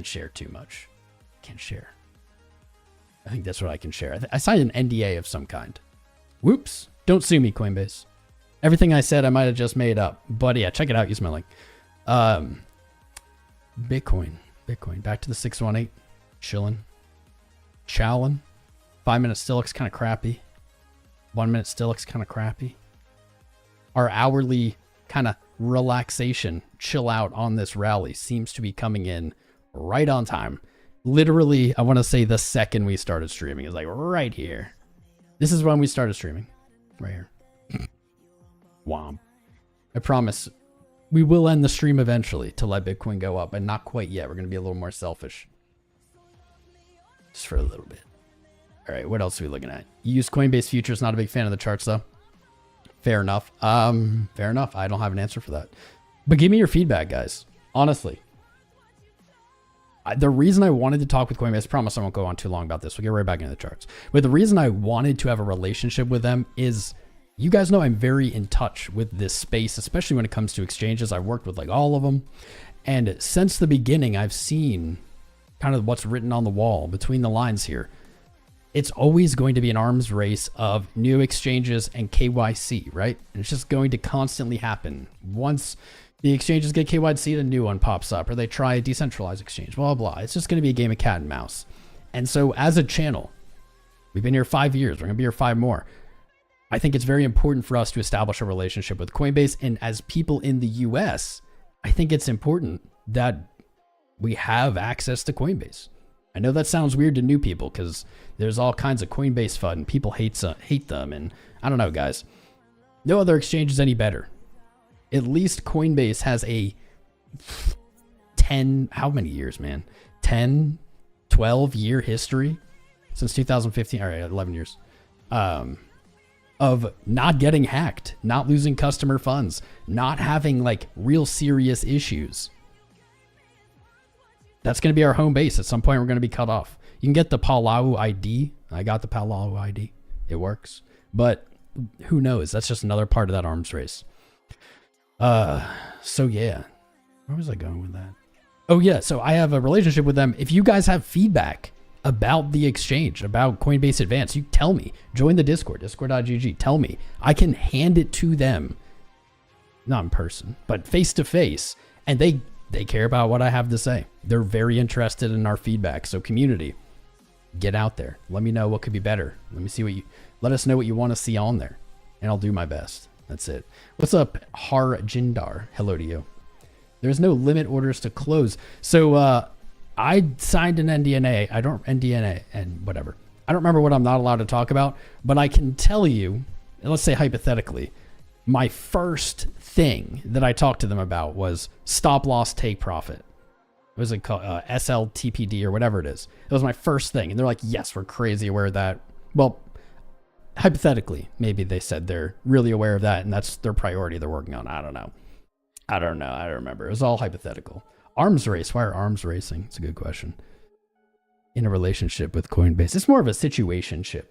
share too much. Can't share. I think that's what I can share. I signed an NDA of some kind. Whoops. Don't sue me, Coinbase. Everything I said, I might have just made up. But yeah, check it out. Use my link. Bitcoin. Back to the 618. Chilling. Chowing. 5 minutes still looks kind of crappy. 1 minute still looks kind of crappy. Our hourly kind of relaxation, chill out on this rally seems to be coming in right on time. Literally, I want to say the second we started streaming is like right here. This is when we started streaming. Right here. Womp. I promise we will end the stream eventually to let Bitcoin go up, but not quite yet. We're going to be a little more selfish. Just for a little bit. All right, what else are we looking at? You use Coinbase futures, not a big fan of the charts though. Fair enough. Fair enough. I don't have an answer for that. But give me your feedback, guys. Honestly. The reason I wanted to talk with Coinbase, I promise I won't go on too long about this. We'll get right back into the charts. But the reason I wanted to have a relationship with them is, you guys know I'm very in touch with this space, especially when it comes to exchanges. I've worked with like all of them. And since the beginning, I've seen kind of what's written on the wall between the lines here. It's always going to be an arms race of new exchanges and KYC, right? And it's just going to constantly happen. Once the exchanges get KYC, a new one pops up, or they try a decentralized exchange, blah, blah. It's just going to be a game of cat and mouse. And so as a channel, we've been here 5 years. We're going to be here 5 more. I think it's very important for us to establish a relationship with Coinbase. And as people in the US, I think it's important that we have access to Coinbase. I know that sounds weird to new people because there's all kinds of Coinbase FUD and people hate them. And I don't know, guys. No other exchange is any better. At least Coinbase has a 10, how many years, man? 10, 12 year history since 2015. All right, 11 years. Of not getting hacked, not losing customer funds, not having like real serious issues. That's going to be our home base. At some point, we're going to be cut off. You can get the Palau ID. I got the Palau ID. It works. But who knows? That's just another part of that arms race. So yeah. Where was I going with that? Oh yeah. So I have a relationship with them. If you guys have feedback about the exchange, about Coinbase Advance, you tell me. Join the Discord, discord.gg. Tell me. I can hand it to them. Not in person, but face to face. And they care about what I have to say. They're very interested in our feedback. So community, get out there. Let me know what could be better. Let us know what you want to see on there, and I'll do my best. That's it. What's up, Harjindar? Hello to you. There's no limit orders to close. So I signed an NDA. NDA and whatever. I don't remember what I'm not allowed to talk about, but I can tell you, and let's say hypothetically, my first thing that I talked to them about was stop loss, take profit. What was it called? SLTPD or whatever it is. It was my first thing. And they're like, yes, we're crazy aware of that. Well, hypothetically, maybe they said they're really aware of that and that's their priority they're working on. I don't know. I don't remember. It was all hypothetical. Arms race. Why are arms racing? It's a good question. In a relationship with Coinbase. It's more of a situationship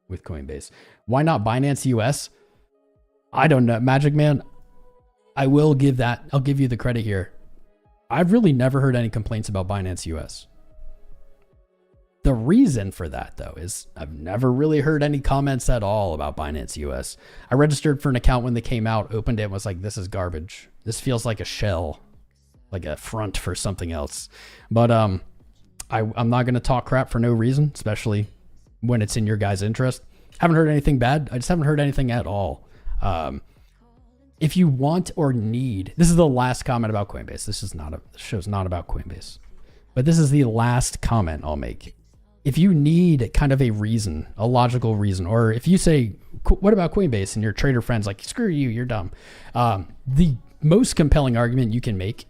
with Coinbase. Why not Binance US? I don't know. Magic Man, I will give that. I'll give you the credit here. I've really never heard any complaints about Binance US. The reason for that, though, is I've never really heard any comments at all about Binance US. I registered for an account when they came out, opened it, and was like, this is garbage. This feels like a shell, like a front for something else. But I'm not going to talk crap for no reason, especially when it's in your guys' interest. Haven't heard anything bad. I just haven't heard anything at all. If you want or need, this is the last comment about Coinbase. This show's not about Coinbase, but this is the last comment I'll make. If you need kind of a reason, a logical reason, or if you say, what about Coinbase? And your trader friend's like, screw you, you're dumb. The most compelling argument you can make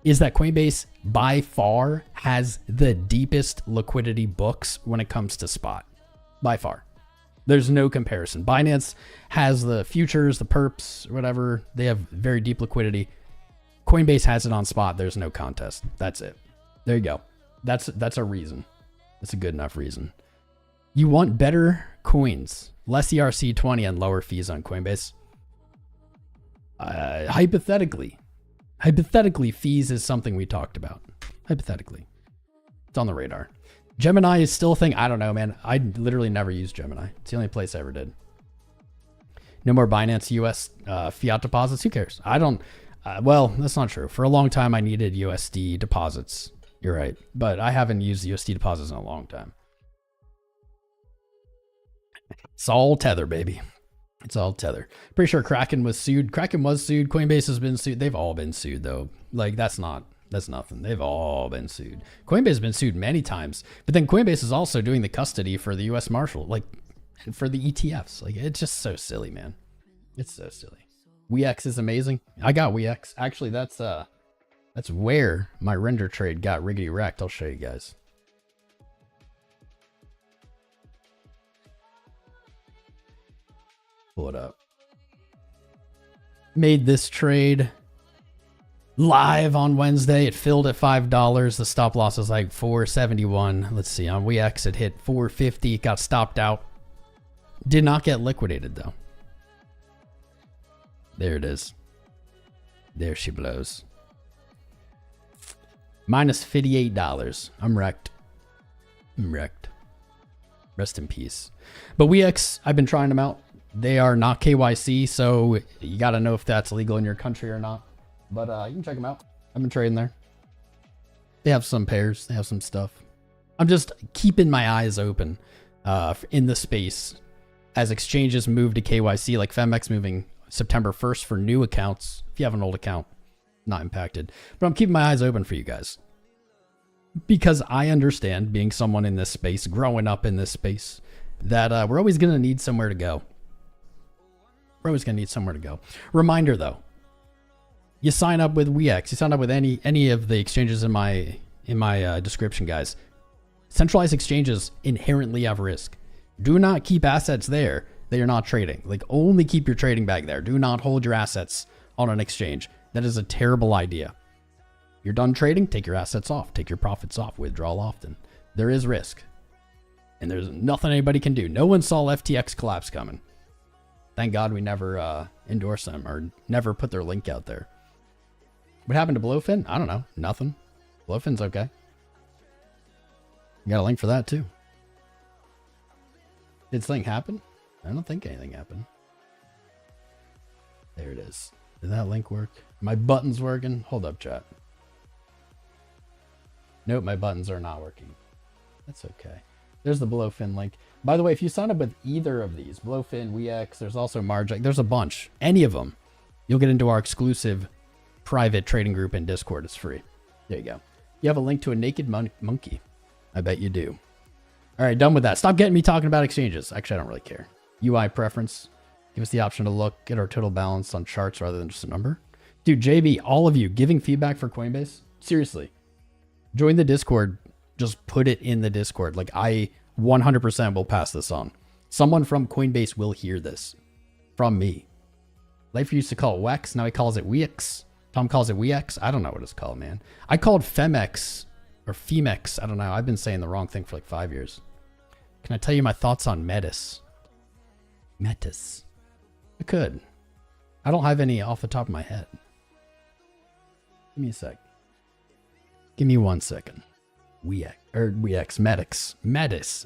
is that Coinbase by far has the deepest liquidity books when it comes to spot, by far. There's no comparison. Binance has the futures, the perps, whatever. They have very deep liquidity. Coinbase has it on spot. There's no contest. That's it. There you go. That's a reason. That's a good enough reason. You want better coins, less ERC20 and lower fees on Coinbase? Hypothetically, fees is something we talked about. Hypothetically. It's on the radar. Gemini is still a thing. I don't know, man. I literally never used Gemini. It's the only place I ever did. No more Binance US fiat deposits. Who cares? I don't. Well, that's not true. For a long time, I needed USD deposits. You're right. But I haven't used USD deposits in a long time. It's all Tether, baby. It's all Tether. Pretty sure Kraken was sued. Kraken was sued. Coinbase has been sued. They've all been sued, though. Like, that's nothing. They've all been sued. Coinbase has been sued many times, but then Coinbase is also doing the custody for the US Marshal, like, and for the ETFs. Like, it's just so silly, man. It's so silly. 𝐿𝐻 is amazing. I got 𝐿𝐻. Actually, that's where my render trade got riggedy wrecked. I'll show you guys. Pull it up. Made this trade live on Wednesday. It filled at $5. The stop loss was like 471. Let's see. On 𝐿𝐻, it hit 450. It got stopped out. Did not get liquidated though. There it is. There she blows. Minus $58. I'm wrecked. I'm wrecked. Rest in peace. But 𝐿𝐻, I've been trying them out. They are not KYC, so you got to know if that's legal in your country or not. But you can check them out. I've been trading there. They have some pairs. They have some stuff. I'm just keeping my eyes open in the space as exchanges move to KYC, like FEMX moving September 1st for new accounts. If you have an old account, not impacted. But I'm keeping my eyes open for you guys. Because I understand, being someone in this space, growing up in this space, that we're always going to need somewhere to go. We're always going to need somewhere to go. Reminder though, you sign up with 𝐿𝐻, you sign up with any of the exchanges in my description, guys. Centralized exchanges inherently have risk. Do not keep assets there that you're not trading. Like, only keep your trading bag there. Do not hold your assets on an exchange. That is a terrible idea. You're done trading, take your assets off, take your profits off, withdraw often. There is risk. And there's nothing anybody can do. No one saw FTX collapse coming. Thank God we never endorsed them or never put their link out there. What happened to Blowfin? I don't know. Nothing. Blowfin's okay. You got a link for that too. Did something happen? I don't think anything happened. There it is. Did that link work? My button's working. Hold up, chat. Nope, my buttons are not working. That's okay. There's the Blowfin link. By the way, if you sign up with either of these, Blowfin, 𝐿𝐻, there's also Margin, there's a bunch. Any of them, you'll get into our exclusive private trading group in Discord. It's free. There you go. You have a link to a naked monkey. I bet you do. All right, done with that. Stop getting me talking about exchanges. Actually, I don't really care. UI preference. Give us the option to look at our total balance on charts rather than just a number. Dude, JB, all of you giving feedback for CoinBase? Seriously. Join the Discord. Just put it in the Discord. Like, I 100% will pass this on. Someone from CoinBase will hear this from me. Life used to call it WEX. Now he calls it 𝐿𝐻. Tom calls it 𝐿𝐻. I don't know what it's called, man. I called FEMX or FEMX. I don't know. I've been saying the wrong thing for like 5 years. Can I tell you my thoughts on Metis? Metis. I could. I don't have any off the top of my head. Give me a sec. Give me 1 second. 𝐿𝐻,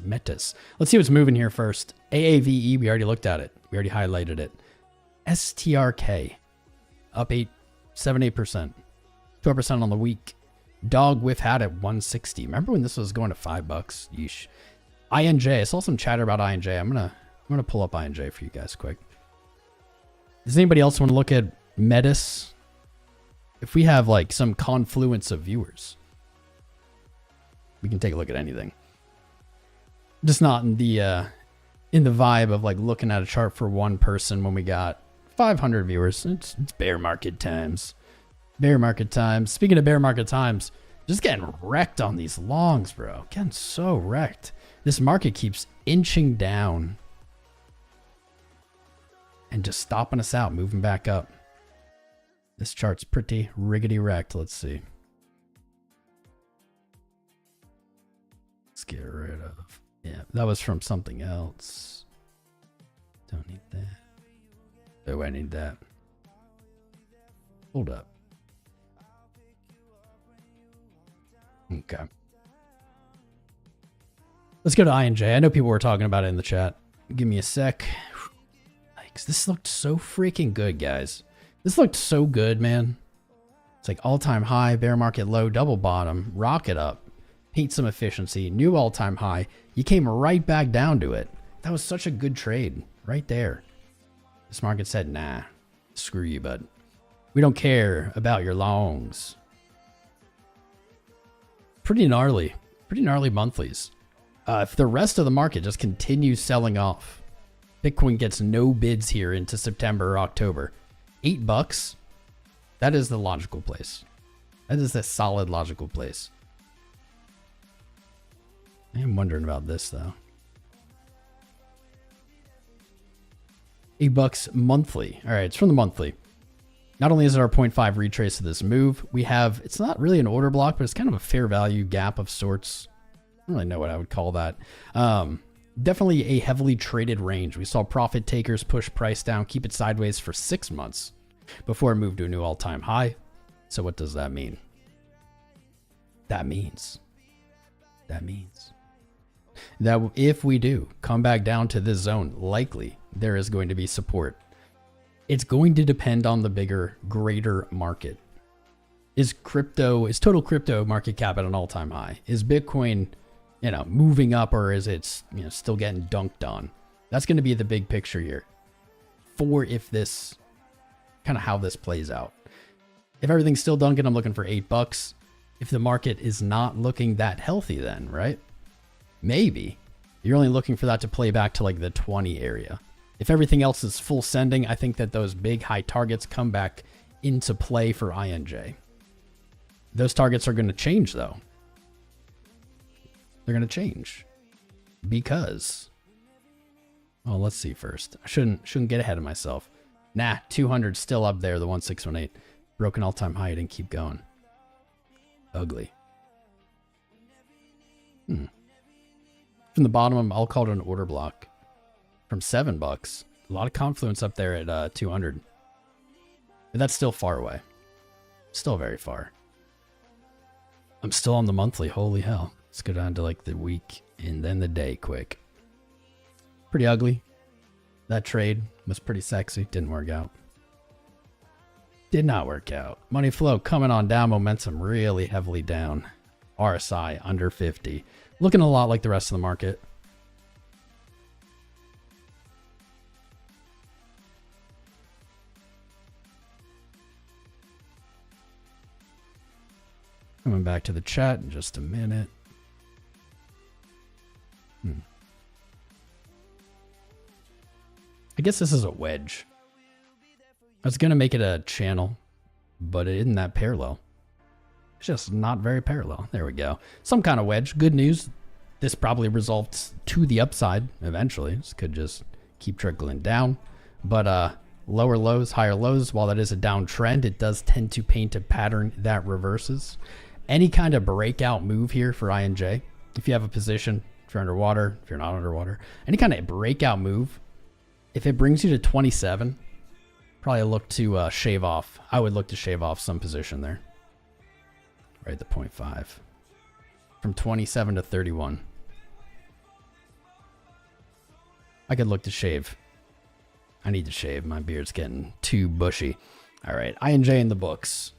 Metis. Let's see what's moving here first. AAVE, we already looked at it. We already highlighted it. STRK, up 7-8%. 12% on the week. Dog whiff had at 160. Remember when this was going to $5? Yeesh. INJ, I saw some chatter about INJ. I'm gonna pull up INJ for you guys quick. Does anybody else want to look at Metis? If we have like some confluence of viewers, we can take a look at anything. Just not in the vibe of like looking at a chart for one person when we got 500 viewers. It's bear market times. Bear market times. Speaking of bear market times, just getting wrecked on these longs, bro. Getting so wrecked. This market keeps inching down and just stopping us out, moving back up. This chart's pretty riggedy wrecked. Let's see. Let's get rid of. Yeah, that was from something else. Don't need that. Oh, I need that. Hold up. Okay. Let's go to INJ. I know people were talking about it in the chat. Give me a sec. Yikes. This looked so freaking good, guys. This looked so good, man. It's like all-time high, bear market low, double bottom, rocket up, paint some efficiency, new all-time high. You came right back down to it. That was such a good trade right there. This market said, nah, screw you, bud. We don't care about your longs. Pretty gnarly monthlies. If the rest of the market just continues selling off, Bitcoin gets no bids here into September or October. $8. That is the logical place. That is a solid logical place. I am wondering about this though. $8 monthly. All right, it's from the monthly. Not only is it our 0.5 retrace of this move, we have, it's not really an order block, but it's kind of a fair value gap of sorts. I don't really know what I would call that. Definitely a heavily traded range. We saw profit takers push price down, keep it sideways for 6 months before it moved to a new all-time high. So what does that mean? That means that if we do come back down to this zone, likely there is going to be support. It's going to depend on the bigger, greater market. Is total crypto market cap at an all-time high? Is Bitcoin, moving up, or is it, still getting dunked on? That's going to be the big picture here for if this, kind of how this plays out. If everything's still dunking, I'm looking for $8. If the market is not looking that healthy, then, right? Maybe you're only looking for that to play back to like the 20 area. If everything else is full sending, I think that those big high targets come back into play for INJ. Those targets are going to change though. They're going to change because, well, let's see first. I shouldn't get ahead of myself. Nah, 200 still up there. The 1618 broken all-time high. It didn't keep going. Ugly. From the bottom, I'll call it an order block. From $7, a lot of confluence up there at 200. But that's still far away. Still very far. I'm still on the monthly. Holy hell. Let's go down to like the week and then the day quick. Pretty ugly. That trade was pretty sexy. Didn't work out. Did not work out. Money flow coming on down. Momentum really heavily down. RSI under 50. Looking a lot like the rest of the market. Coming back to the chat in just a minute. I guess this is a wedge. I was going to make it a channel, but it isn't that parallel. It's just not very parallel. There we go. Some kind of wedge. Good news. This probably resolves to the upside eventually. This could just keep trickling down. But lower lows, higher lows, while that is a downtrend, it does tend to paint a pattern that reverses. Any kind of breakout move here for INJ, if you have a position, if you're underwater, if you're not underwater, any kind of breakout move, if it brings you to 27, probably look to shave off. I would look to shave off some position there. Right, the 0.5. From 27 to 31. I could look to shave. I need to shave. My beard's getting too bushy. All right, INJ in the books.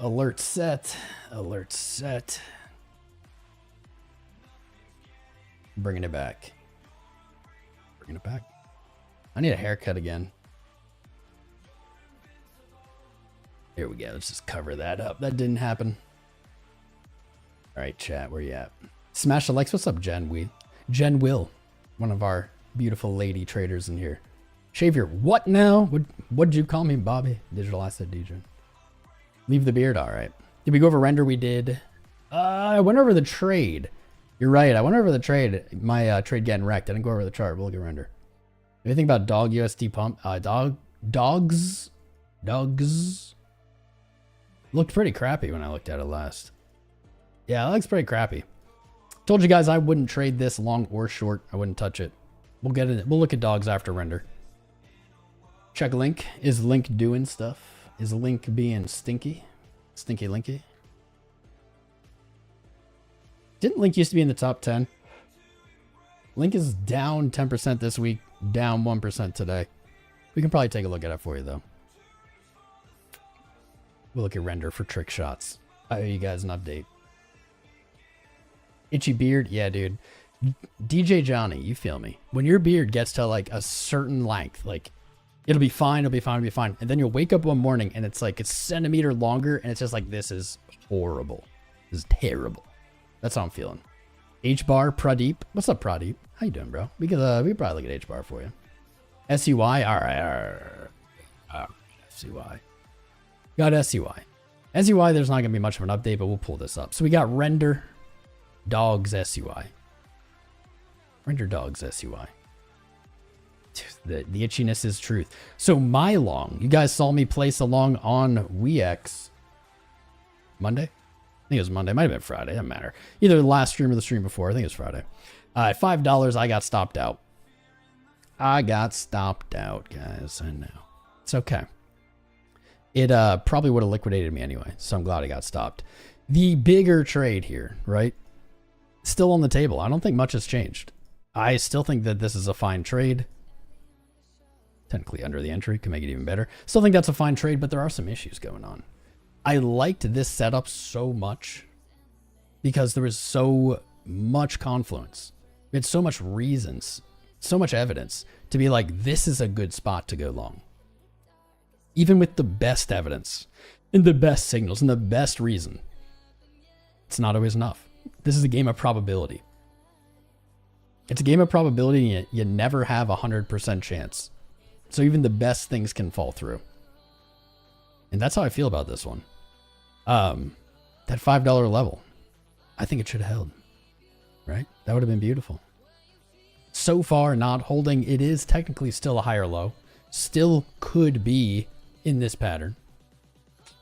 Alert set. Alert set. Bringing it back. Bringing it back. I need a haircut again. Here we go. Let's just cover that up. That didn't happen. All right, chat. Where you at? Smash the likes. What's up, Jen? Jen Will, one of our beautiful lady traders in here. Shave your what now? What'd you call me, Bobby? Digital asset DJ. Leave the beard. All right. Did we go over render? We did. I went over the trade. You're right. I went over the trade. My trade getting wrecked. I didn't go over the chart. We'll look at render. Anything about dog USD pump? Dogs looked pretty crappy when I looked at it last. Yeah, it looks pretty crappy. Told you guys I wouldn't trade this long or short. I wouldn't touch it. We'll get it. We'll look at dogs after render. Check Link. Is Link doing stuff? Is Link being stinky? Stinky Linky? Didn't Link used to be in the top 10? Link is down 10% this week, down 1% today. We can probably take a look at it for you, though. We'll look at render for trick shots. I owe you guys an update. Itchy beard? Yeah, dude. DJ Johnny, you feel me? When your beard gets to like a certain length, like it'll be fine, it'll be fine, it'll be fine. And then you'll wake up one morning and it's like a centimeter longer and it's just like, this is horrible. This is terrible. That's how I'm feeling. H-bar, Pradeep. What's up, Pradeep? How you doing, bro? We could probably look at H-bar for you. SUI, all right. SUI. Got SUI. SUI, there's not going to be much of an update, but we'll pull this up. So we got render dogs SUI. Render dogs SUI. The itchiness is truth. So my long, you guys saw me place a long on WeX Monday? I think it was Monday. Might have been Friday. Doesn't matter. Either the last stream or the stream before. I think it was Friday. At $5, I got stopped out. I got stopped out, guys. I know. It's okay. It probably would have liquidated me anyway, so I'm glad I got stopped. The bigger trade here, right? Still on the table. I don't think much has changed. I still think that this is a fine trade. Technically under the entry, can make it even better. Still think that's a fine trade, but there are some issues going on. I liked this setup so much because there was so much confluence. We had so much reasons, so much evidence to be like, this is a good spot to go long. Even with the best evidence and the best signals and the best reason, it's not always enough. This is a game of probability. It's a game of probability, and you never have 100% chance. So even the best things can fall through. And that's how I feel about this one. That $5 level, I think it should have held, right? That would have been beautiful. So far, not holding. It is technically still a higher low. Still could be in this pattern.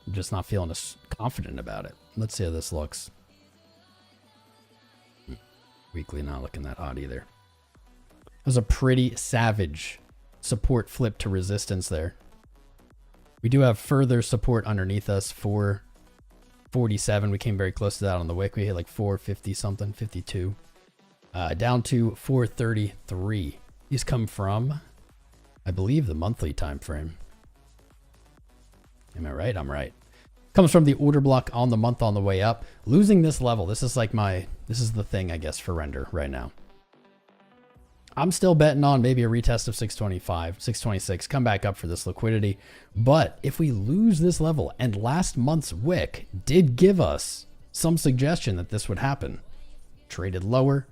I'm just not feeling as confident about it. Let's see how this looks. Weekly not looking that hot either. It was a pretty savage support flip to resistance there. We do have further support underneath us for 47. We came very close to that on the wick. We hit like 450 something, 52. Down to 433. These come from, I believe, the monthly time frame. Am I right? I'm right. Comes from the order block on the month on the way up. Losing this level, this is like this is the thing, I guess, for render right now. I'm still betting on maybe a retest of 625, 626, come back up for this liquidity. But if we lose this level, and last month's wick did give us some suggestion that this would happen. Traded lower.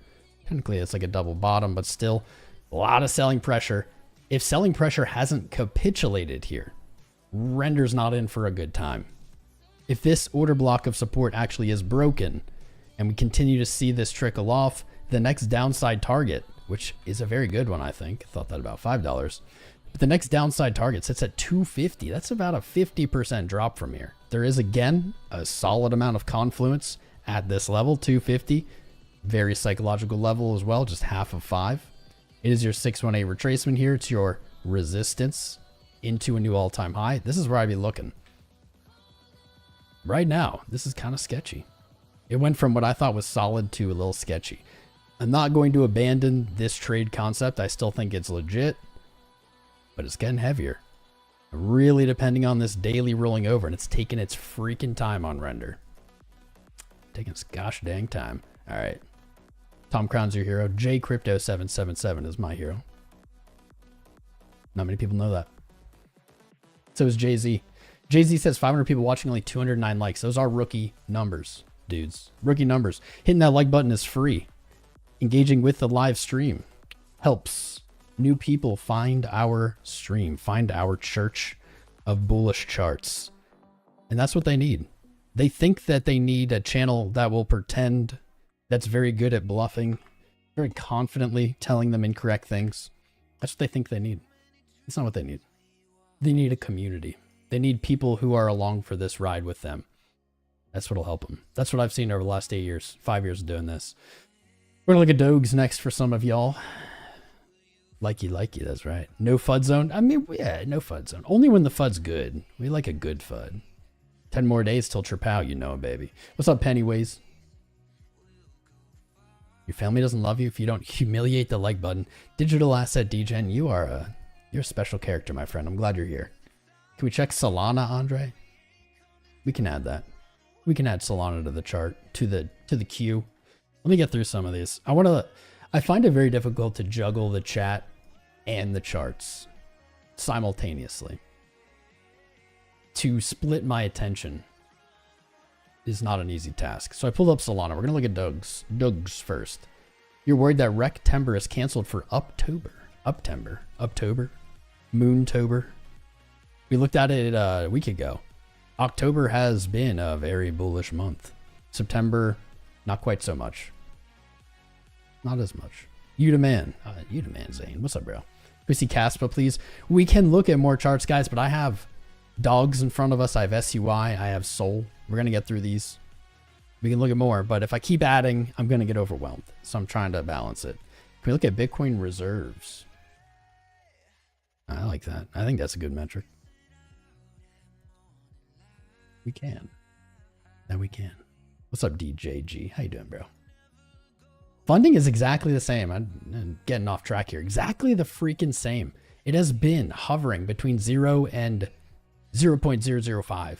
Technically, it's like a double bottom, but still a lot of selling pressure. If selling pressure hasn't capitulated here, render's not in for a good time. If this order block of support actually is broken and we continue to see this trickle off, the next downside target, which is a very good one, I think. Thought that about $5. But the next downside target sits at 250. That's about a 50% drop from here. There is, again, a solid amount of confluence at this level, 250. Very psychological level as well, just half of 5. It is your 618 retracement here. It's your resistance into a new all-time high. This is where I'd be looking. Right now, this is kind of sketchy. It went from what I thought was solid to a little sketchy. I'm not going to abandon this trade concept. I still think it's legit, but it's getting heavier. Really depending on this daily rolling over, and it's taking its freaking time on render. Taking its gosh dang time. All right. Tom Crown's your hero. JCrypto777 is my hero. Not many people know that. So is Jay-Z. Jay-Z says 500 people watching, only 209 likes. Those are rookie numbers, dudes. Rookie numbers. Hitting that like button is free. Engaging with the live stream helps new people find our stream, find our church of bullish charts. And that's what they need. They think that they need a channel that will pretend that's very good at bluffing, very confidently telling them incorrect things. That's what they think they need. That's not what they need. They need a community. They need people who are along for this ride with them. That's what'll help them. That's what I've seen over the last 8 years, 5 years of doing this. We're gonna look at Dogs next for some of y'all. Likey, that's right. No FUD zone. I mean, yeah, no FUD zone. Only when the FUD's good. We like a good FUD. 10 more days till trip out, you know, baby. What's up, Pennyways? Your family doesn't love you if you don't humiliate the like button. Digital Asset DGen, you're a special character, my friend. I'm glad you're here. Can we check Solana, Andre? We can add that. We can add Solana to the chart, to the queue. Let me get through some of these. I find it very difficult to juggle the chat and the charts simultaneously. To split my attention is not an easy task. So I pulled up Solana. We're going to look at Dogs first. You're worried that Rectember is canceled for Uptober. Moontober. We looked at it a week ago. October has been a very bullish month. September, not quite so much. Not as much. 𝐂𝐴𝐿 Zane. What's up, bro? Can we see Caspa, please? We can look at more charts, guys, but I have dogs in front of us. I have SUI. I have Sol. We're going to get through these. We can look at more, but if I keep adding, I'm going to get overwhelmed. So I'm trying to balance it. Can we look at Bitcoin reserves? I like that. I think that's a good metric. We can. Now we can. What's up, DJG? How you doing, bro? Funding is exactly the same. I'm getting off track here. Exactly the freaking same. It has been hovering between 0 and 0.005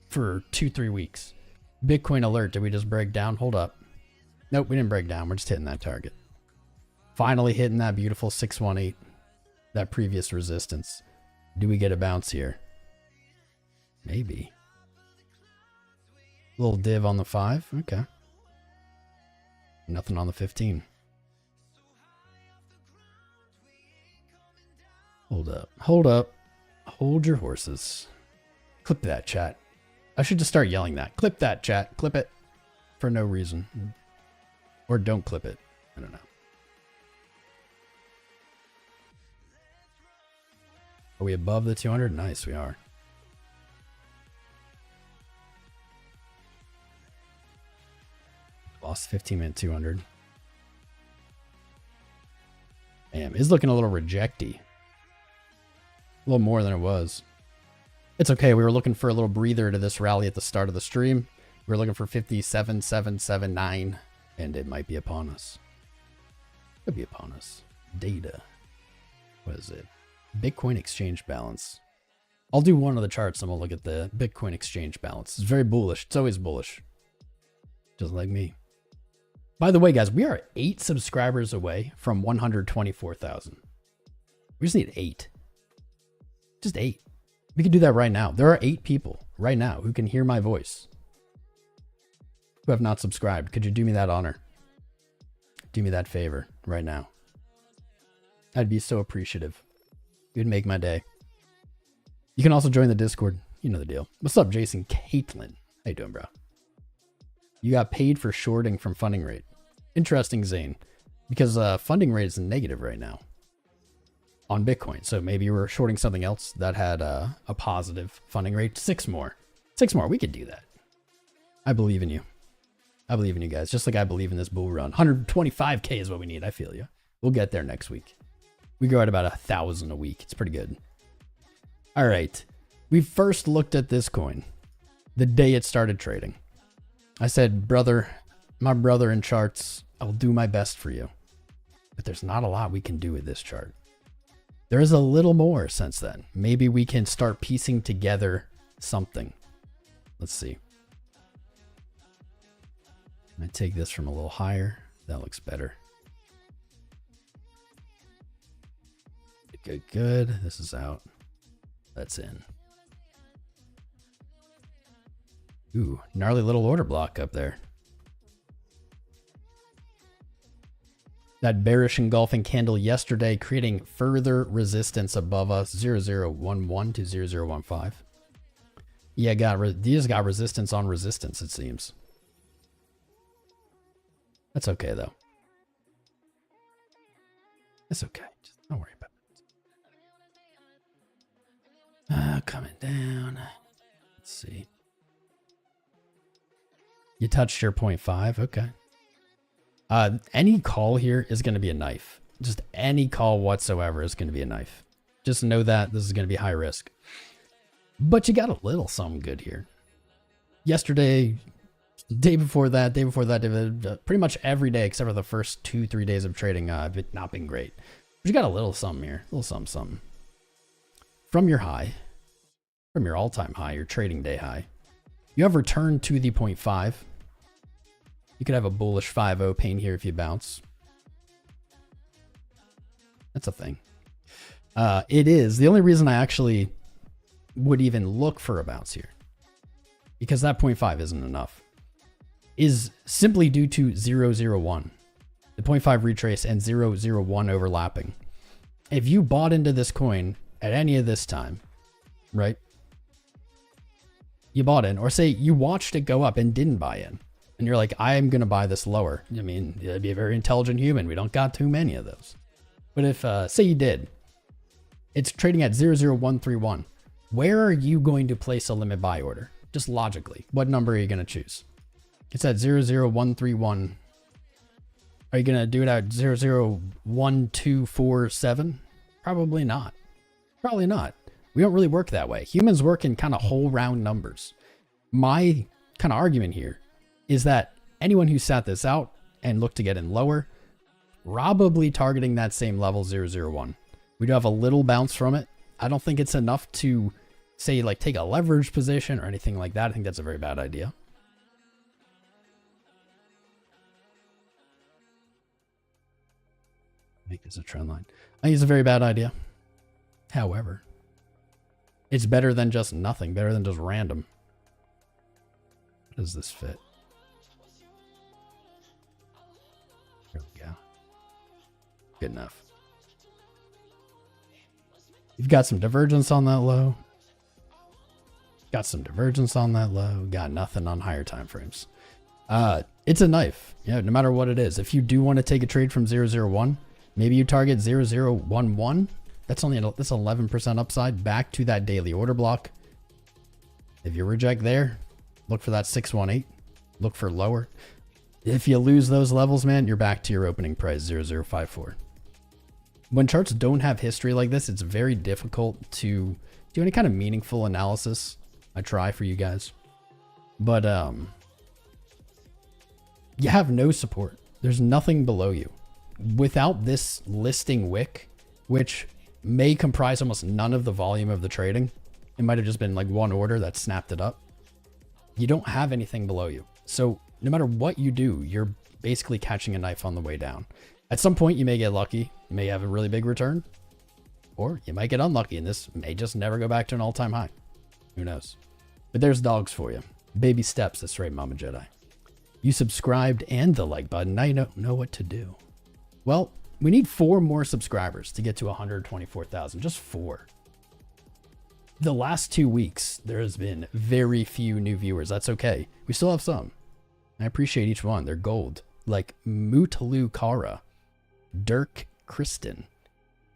for 2-3 weeks. Bitcoin alert. Did we just break down? Hold up. Nope, we didn't break down. We're just hitting that target. Finally hitting that beautiful 618. That previous resistance. Do we get a bounce here? Maybe. Little div on the 5. Okay. Nothing on the 15. Hold up. Hold up. Hold your horses. Clip that, chat. I should just start yelling that. Clip that, chat. Clip it. For no reason. Or don't clip it. I don't know. Are we above the 200? Nice, we are. Lost 15-minute 200. Damn, it's looking a little rejecty. A little more than it was. It's okay. We were looking for a little breather to this rally at the start of the stream. We were looking for 57,779, and it might be upon us. Could be upon us. Data. What is it? Bitcoin exchange balance. I'll do one of the charts and we'll look at the Bitcoin exchange balance. It's very bullish. It's always bullish. Just like me. By the way, guys, we are 8 subscribers away from 124,000. We just need 8. Just 8. We can do that right now. There are 8 people right now who can hear my voice who have not subscribed. Could you do me that honor? Do me that favor right now. I'd be so appreciative. It would make my day. You can also join the Discord. You know the deal. What's up, Jason Caitlin? How you doing, bro? You got paid for shorting from funding rate. Interesting, Zane. Because funding rate is negative right now on Bitcoin. So maybe you were shorting something else that had a positive funding rate. 6 more. 6 more. We could do that. I believe in you. I believe in you guys. Just like I believe in this bull run. 125K is what we need. I feel you. We'll get there next week. We go at about 1,000 a week. It's pretty good. All right. We first looked at this coin the day it started trading. I said, brother, my brother in charts, I'll do my best for you. But there's not a lot we can do with this chart. There is a little more since then. Maybe we can start piecing together something. Let's see. I take this from a little higher. That looks better. Good, good. This is out. That's in. Ooh, gnarly little order block up there. That bearish engulfing candle yesterday creating further resistance above us, 0011 to 0015. Yeah, these got resistance on resistance, it seems. That's okay, though. It's okay. Just don't worry about it. Coming down. Let's see. You touched your 0.5. Okay. Any call here is going to be a knife. Just any call whatsoever is going to be a knife. Just know that this is going to be high risk. But you got a little something good here. Yesterday, day before that, pretty much every day except for the first 2-3 days of trading, not been great. But you got a little something here. A little something. From your high, from your all-time high, your trading day high, you have returned to the 0.5. You could have a bullish 5-0 pain here if you bounce. That's a thing. It is. The only reason I actually would even look for a bounce here, because that 0.5 isn't enough, is simply due to 001. The 0.5 retrace and 001 overlapping. If you bought into this coin at any of this time, right? You bought in, or say you watched it go up and didn't buy in, and you're like, I am going to buy this lower. I mean, it'd be a very intelligent human. We don't got too many of those. But if, say you did, it's trading at 00131. Where are you going to place a limit buy order? Just logically, what number are you going to choose? It's at 00131. Are you going to do it at 001247? Probably not. Probably not. We don't really work that way. Humans work in kind of whole round numbers. My kind of argument here is that anyone who sat this out and looked to get in lower, probably targeting that same level 001. We do have a little bounce from it. I don't think it's enough to say like take a leverage position or anything like that. I think that's a very bad idea. Make this a trend line. I think it's a very bad idea. However, it's better than just nothing, better than just random. Does this fit? There we go. Good enough. You've got some divergence on that low. Got some divergence on that low. Got nothing on higher time frames. It's a knife. Yeah, no matter what it is. If you do want to take a trade from 001, maybe you target 0011. That's only that's 11% upside back to that daily order block. If you reject there, look for that 618. Look for lower. If you lose those levels, man, you're back to your opening price 0054. When charts don't have history like this, it's very difficult to do any kind of meaningful analysis. I try for you guys, but you have no support. There's nothing below you. Without this listing wick, which may comprise almost none of the volume of the trading, it might have just been like one order that snapped it up. You don't have anything below you. So no matter what you do, you're basically catching a knife on the way down. At some point, you may get lucky. You may have a really big return, or you might get unlucky, and this may just never go back to an all-time high. Who knows? But there's dogs for you. Baby steps. That's right, Mama Jedi. You subscribed and the like button. Now you don't know what to do. Well, we need 4 more subscribers to get to 124,000. Just 4. The last 2 weeks, there has been very few new viewers. That's okay. We still have some. I appreciate each one. They're gold. Like Mutlu Kara, Dirk Kristen,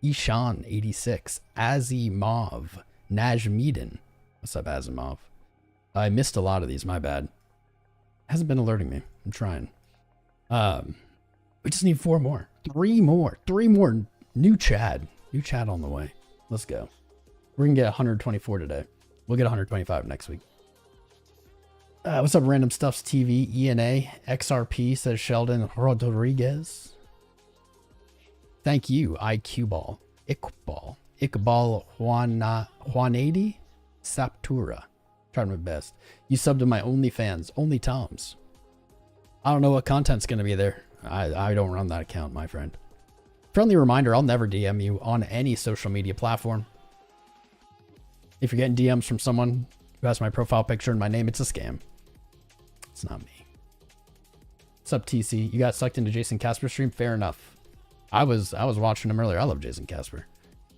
Ishan 86, Azimov, Najmeden. What's up, Azimov? I missed a lot of these. My bad. Hasn't been alerting me. I'm trying. We just need 4 more. 3 more. 3 more. New Chad. New Chad on the way. Let's go. We're going to get 124 today. We'll get 125 next week. What's up, Random Stuffs TV, ENA, XRP, says Sheldon Rodriguez. Thank you, 𝐂𝐴VE, 𝐒𝐈𝐆𝐍 Juanadi, Saptura. Trying my best. You subbed to my OnlyFans, Only Toms. I don't know what content's going to be there. I don't run that account, my friend. Friendly reminder, I'll never DM you on any social media platform. If you're getting DMs from someone who has my profile picture and my name, it's a scam. It's not me. What's up, TC? You got sucked into Jason Casper's stream? Fair enough. I was watching him earlier. I love Jason Casper.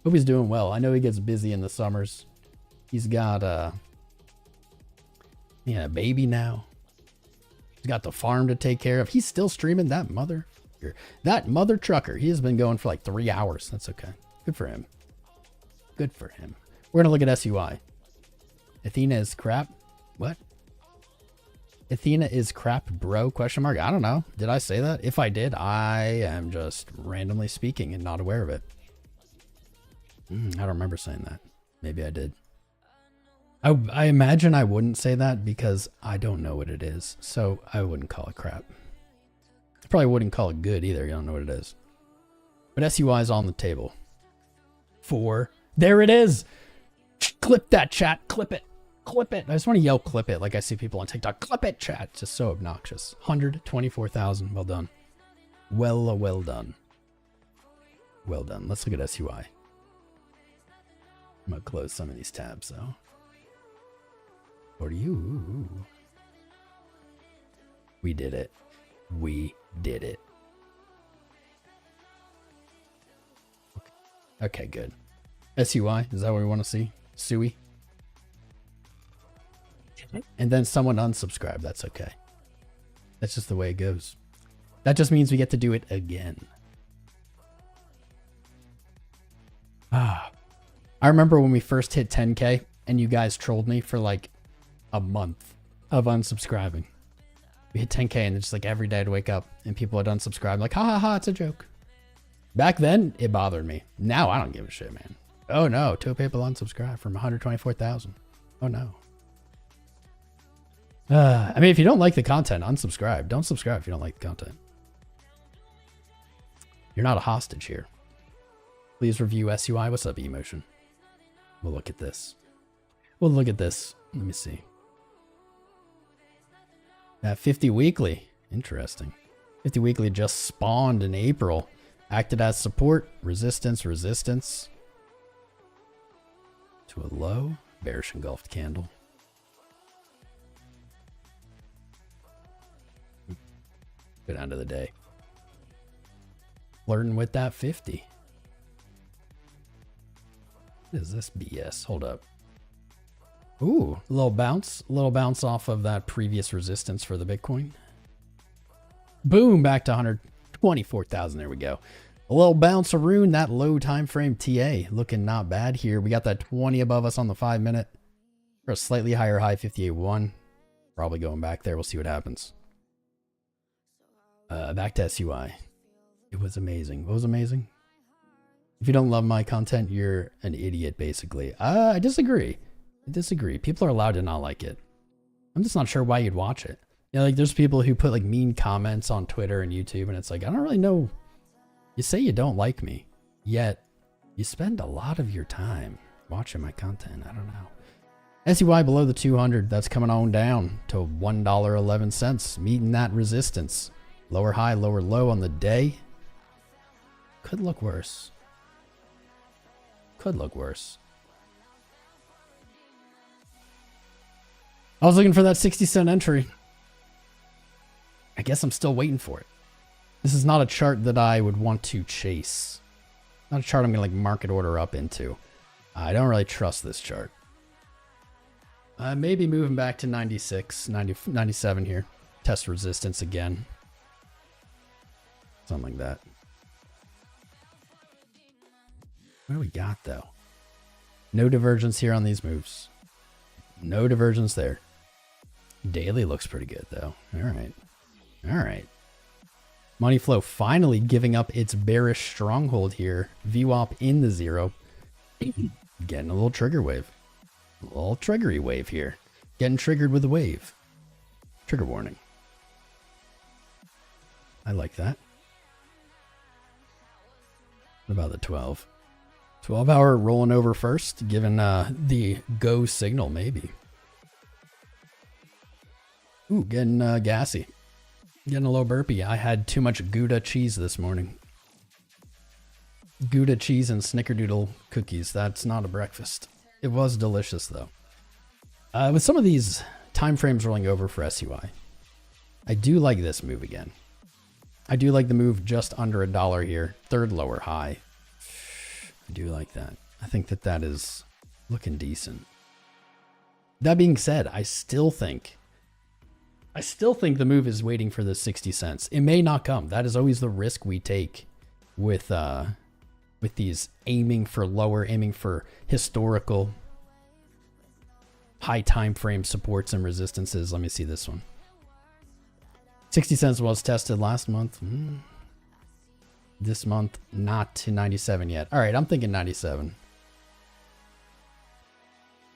Hope he's doing well. I know he gets busy in the summers. He's got a baby now. He's got the farm to take care of. He's still streaming. That mother trucker. He has been going for like 3 hours. That's okay. Good for him. Good for him. We're gonna look at SUI. Athena is crap. What? Athena is crap, bro? Question mark. I don't know. Did I say that? If I did, I am just randomly speaking and not aware of it. I don't remember saying that. Maybe I did. I imagine I wouldn't say that because I don't know what it is. So I wouldn't call it crap. I probably wouldn't call it good either. You don't know what it is. But SUI is on the table. 4. There it is. Clip that, chat. Clip it. Clip it. I just want to yell clip it like I see people on TikTok. Clip it, chat. It's just so obnoxious. 124,000. Well done. Well done. Well done. Let's look at SUI. I'm going to close some of these tabs, though. For you. We did it. We did it. Okay, good. SUI, is that what we want to see? SUI. And then someone unsubscribe. That's okay. That's just the way it goes. That just means we get to do it again. I remember when we first hit 10K and you guys trolled me for like a month of unsubscribing. We hit 10K and it's just like every day I'd wake up and people would unsubscribe. Like, ha ha ha, it's a joke. Back then, it bothered me. Now I don't give a shit, man. Oh no, 2 people unsubscribed from 124,000. Oh no. I mean, if you don't like the content, unsubscribe. Don't subscribe if you don't like the content. You're not a hostage here. Please review SUI. What's up, Emotion? We'll look at this. We'll look at this. Let me see. That 50 weekly. Interesting. 50 weekly just spawned in April. Acted as support. Resistance. Resistance. To a low. Bearish engulfed candle. Good end of the day. Flirting with that 50. What is this BS? Hold up. Ooh, a little bounce. A little bounce off of that previous resistance for the Bitcoin. Boom, back to 124,000. There we go. A little bounce around that low time frame TA. Looking not bad here. We got that 20 above us on the 5 minute. For a slightly higher high, 58.1. Probably going back there. We'll see what happens. Back to SUI. It was amazing. What was amazing? If you don't love my content, you're an idiot, basically. I disagree. I disagree. People are allowed to not like it. I'm just not sure why you'd watch it. You know, like there's people who put like mean comments on Twitter and YouTube, and it's like, I don't really know. You say you don't like me, yet you spend a lot of your time watching my content. I don't know. SUI below the 200. That's coming on down to $1.11. Meeting that resistance. Lower high, lower low on the day. Could look worse. Could look worse. I was looking for that 60-cent entry. I guess I'm still waiting for it. This is not a chart that I would want to chase. Not a chart I'm going to like market order up into. I don't really trust this chart. Maybe moving back to 96, 90, 97 here. Test resistance again. Something like that. What do we got though? No divergence here on these moves. No divergence there. Daily looks pretty good though. All right. All right. Money flow finally giving up its bearish stronghold here. VWAP in the zero. Getting a little trigger wave. A little triggery wave here. Getting triggered with a wave. Trigger warning. I like that. What about the 12? 12 hour rolling over first, given the go signal, maybe. Ooh, getting gassy. Getting a little burpy. I had too much Gouda cheese this morning. Gouda cheese and snickerdoodle cookies. That's not a breakfast. It was delicious, though. With some of these time frames rolling over for SUI, I do like this move again. I do like the move just under $1 here. Third lower high. I do like that. I think that that is looking decent. That being said, I still think the move is waiting for the 60 cents. It may not come. That is always the risk we take with these aiming for lower, aiming for historical high time frame supports and resistances. Let me see this one. 60 cents was tested last month. This month, not to 97 yet. All right, I'm thinking 97.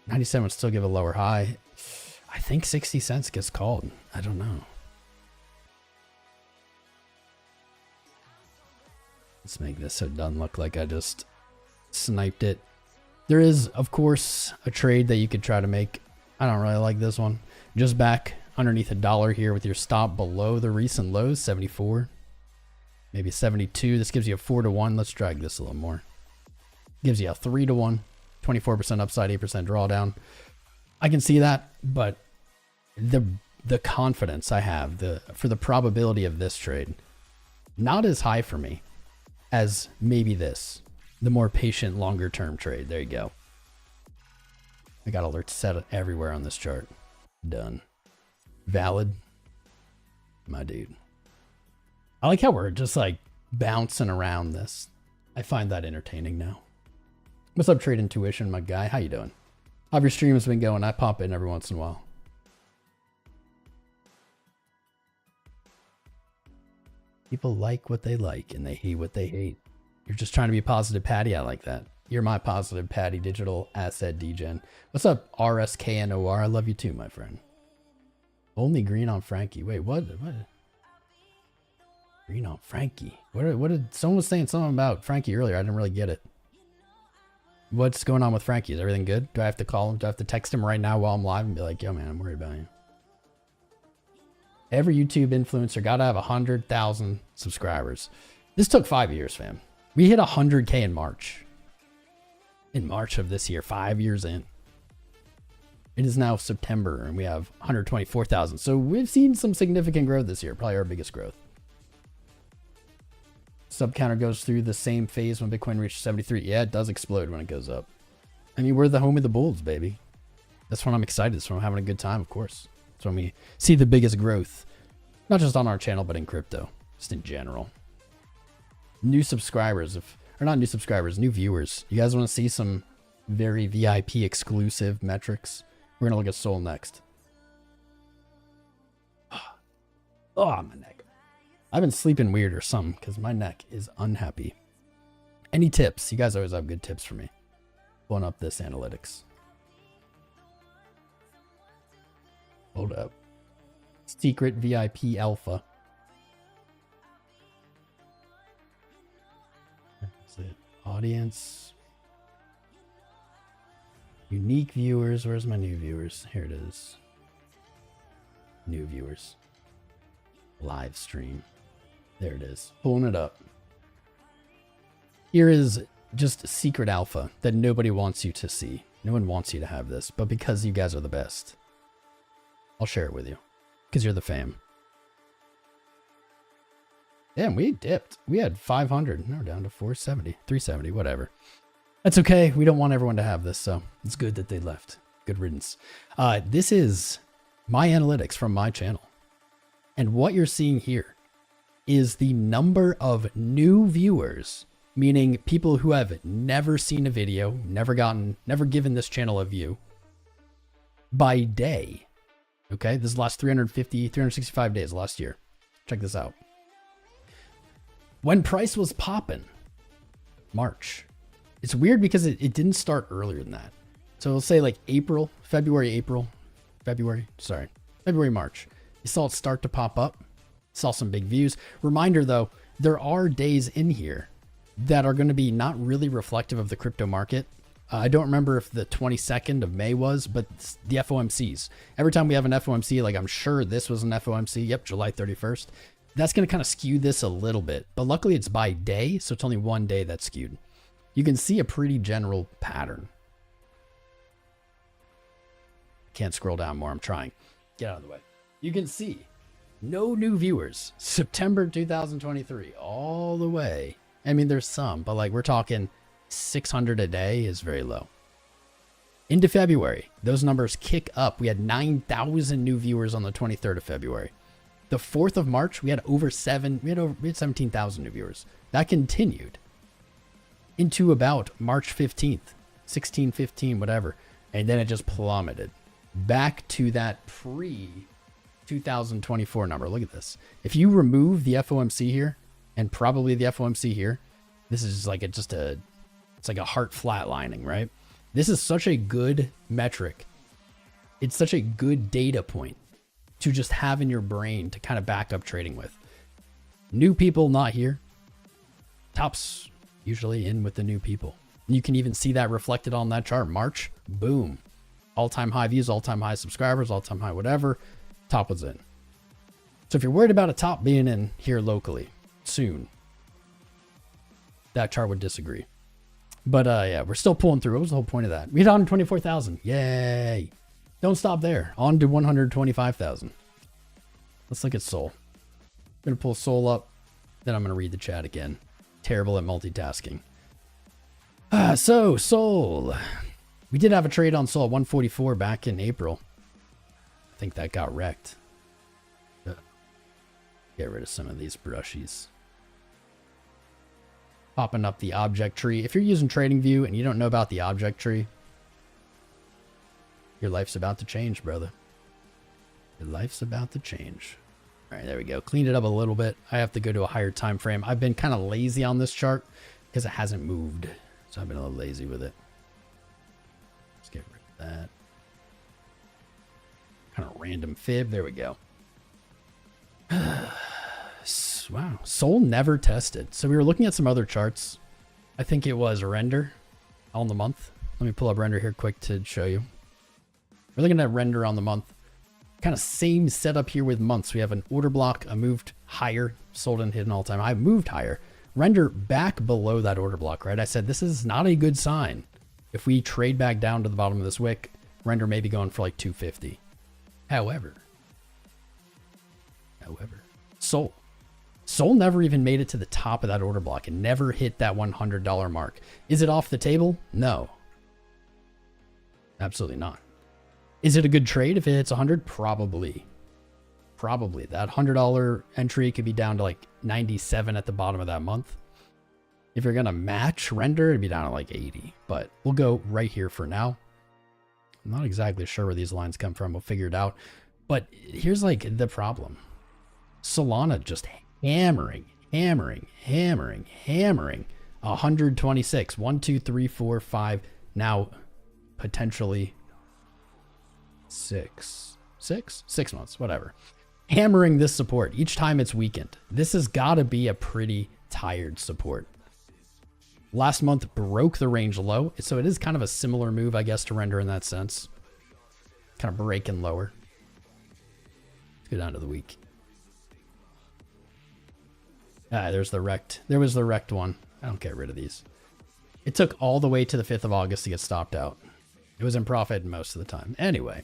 97 would still give a lower high. I think 60 cents gets called. I don't know. Let's make this so it doesn't look like I just sniped it. There is, of course, a trade that you could try to make. I don't really like this one. Just back underneath $1 here with your stop below the recent lows, 74. Maybe 72. This gives you a 4-to-1. Let's drag this a little more. Gives you a 3-to-1. 24% upside, 8% drawdown. I can see that, but the confidence I have for the probability of this trade, not as high for me as maybe this. The more patient, longer term trade. There you go. I got alerts set everywhere on this chart. Done. Valid. My dude. I like how we're just like bouncing around this. I find that entertaining now. What's up, Trade Intuition, my guy? How you doing? How have your streams been going? I pop in every once in a while. People like what they like and they hate what they hate. You're just trying to be positive, Patty. I like that. You're my positive, Patty. Digital Asset Degen. What's up, RSKNOR? I love you too, my friend. Only green on Frankie. Wait, what? Green on Frankie. What did someone was saying something about Frankie earlier? I didn't really get it. What's going on with Frankie? Is everything good? Do I have to call him? Do I have to text him right now while I'm live and be like, yo, man, I'm worried about you? Every YouTube influencer got to have 100,000 subscribers. This took 5 years, fam. We hit 100K in March. In March of this year, 5 years in. It is now September and we have 124,000. So we've seen some significant growth this year. Probably our biggest growth. Sub counter goes through the same phase when Bitcoin reaches 73. Yeah, it does explode when it goes up. I mean, we're the home of the bulls, baby. That's when I'm excited. That's when I'm having a good time, of course. That's when we see the biggest growth. Not just on our channel, but in crypto. Just in general. New subscribers, or not new subscribers, new viewers. You guys want to see some very VIP exclusive metrics? We're going to look at Sol next. Oh, my neck. I've been sleeping weird or something because my neck is unhappy. Any tips? You guys always have good tips for me. Pulling up this analytics. Hold up. Secret VIP alpha. That's it. Audience. Unique viewers. Where's my new viewers? Here it is. New viewers. Live stream. There it is. Pulling it up. Here is just secret alpha that nobody wants you to see. No one wants you to have this, but because you guys are the best, I'll share it with you. Because you're the fam. Damn, we dipped. We had 500. Now we're down to 470. 370, whatever. That's okay. We don't want everyone to have this, so it's good that they left. Good riddance. This is my analytics from my channel. And what you're seeing here is the number of new viewers, meaning people who have never seen a video, never given this channel a view, by day. Okay, this is the last 365 days last year. Check this out. When price was popping, March. It's weird because it didn't start earlier than that. So we'll say like February, March. You saw it start to pop up. Saw some big views. Reminder though, there are days in here that are going to be not really reflective of the crypto market. I don't remember if the 22nd of May was, but the FOMCs. Every time we have an FOMC, like I'm sure this was an FOMC. Yep, July 31st. That's going to kind of skew this a little bit. But luckily it's by day, so it's only one day that's skewed. You can see a pretty general pattern. Can't scroll down more. I'm trying. Get out of the way. You can see no new viewers. September 2023 all the way. I mean, there's some, but like we're talking 600 a day is very low. Into February, those numbers kick up. We had 9,000 new viewers on the 23rd of February. The 4th of March, we had we had 17,000 new viewers. That continued into about March 15th, 16, 15, whatever. And then it just plummeted back to that pre-2024 number. Look at this. If you remove the FOMC here and probably the FOMC here, this is like it's like a heart flatlining, right? This is such a good metric. It's such a good data point to just have in your brain to kind of back up trading with. New people not here. Tops usually in with the new people. You can even see that reflected on that chart. March, boom. All-time high views, all-time high subscribers, all-time high whatever. Top was in. So if you're worried about a top being in here locally soon, that chart would disagree. But yeah, we're still pulling through. What was the whole point of that? We hit 124,000. Yay. Don't stop there. On to 125,000. Let's look at Sol. I'm going to pull Sol up. Then I'm going to read the chat again. Terrible at multitasking. So Sol, we did have a trade on Sol 144 back in April. I think that got wrecked. Get rid of some of these brushies. Popping up the object tree. If you're using TradingView and you don't know about the object tree, your life's about to change, brother. Your life's about to change. All right, there we go. Cleaned it up a little bit. I have to go to a higher time frame. I've been kind of lazy on this chart because it hasn't moved. So I've been a little lazy with it. Let's get rid of that. Kind of random fib. There we go. Wow. Sol never tested. So we were looking at some other charts. I think it was render on the month. Let me pull up render here quick to show you. We're looking at render on the month. Kind of same setup here with months. We have an order block, a moved higher, sold and hit an all-time high, moved higher. Render back below that order block, right? I said this is not a good sign. If we trade back down to the bottom of this wick, render may be going for like 250. However, Sol never even made it to the top of that order block and never hit that $100 mark. Is it off the table? No. Absolutely not. Is it a good trade if it hits 100? Probably. Probably. That $100 entry could be down to like 97 at the bottom of that month. If you're going to match render, it'd be down to like 80. But we'll go right here for now. I'm not exactly sure where these lines come from. We'll figure it out. But here's like the problem. Solana just hammering 126. 1, 2, 3, 4, 5. Now potentially 6 months, whatever. Hammering this support each time it's weakened. This has got to be a pretty tired support. Last month broke the range low, so it is kind of a similar move, I guess, to render in that sense. Kind of breaking lower. Let's go down to the week. There's the wrecked. There was the wrecked one. I don't get rid of these. It took all the way to the 5th of August to get stopped out. It was in profit most of the time. Anyway.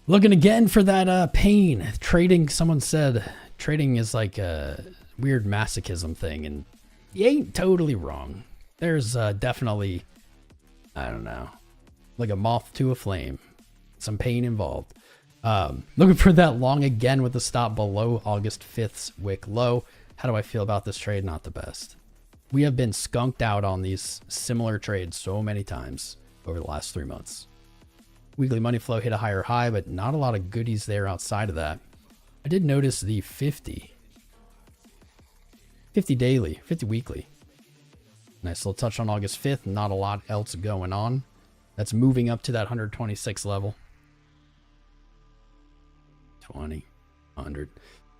Looking again for that pain. Trading, someone said, trading is like a weird masochism thing, and you ain't totally wrong. There's definitely, I don't know, like a moth to a flame. Some pain involved. Looking for that long again with the stop below August 5th's wick low. How do I feel about this trade? Not the best. We have been skunked out on these similar trades so many times over the last 3 months. Weekly money flow hit a higher high, but not a lot of goodies there outside of that. I did notice the 50 daily, 50 weekly. Nice little touch on August 5th. Not a lot else going on. That's moving up to that 126 level. 20, 100.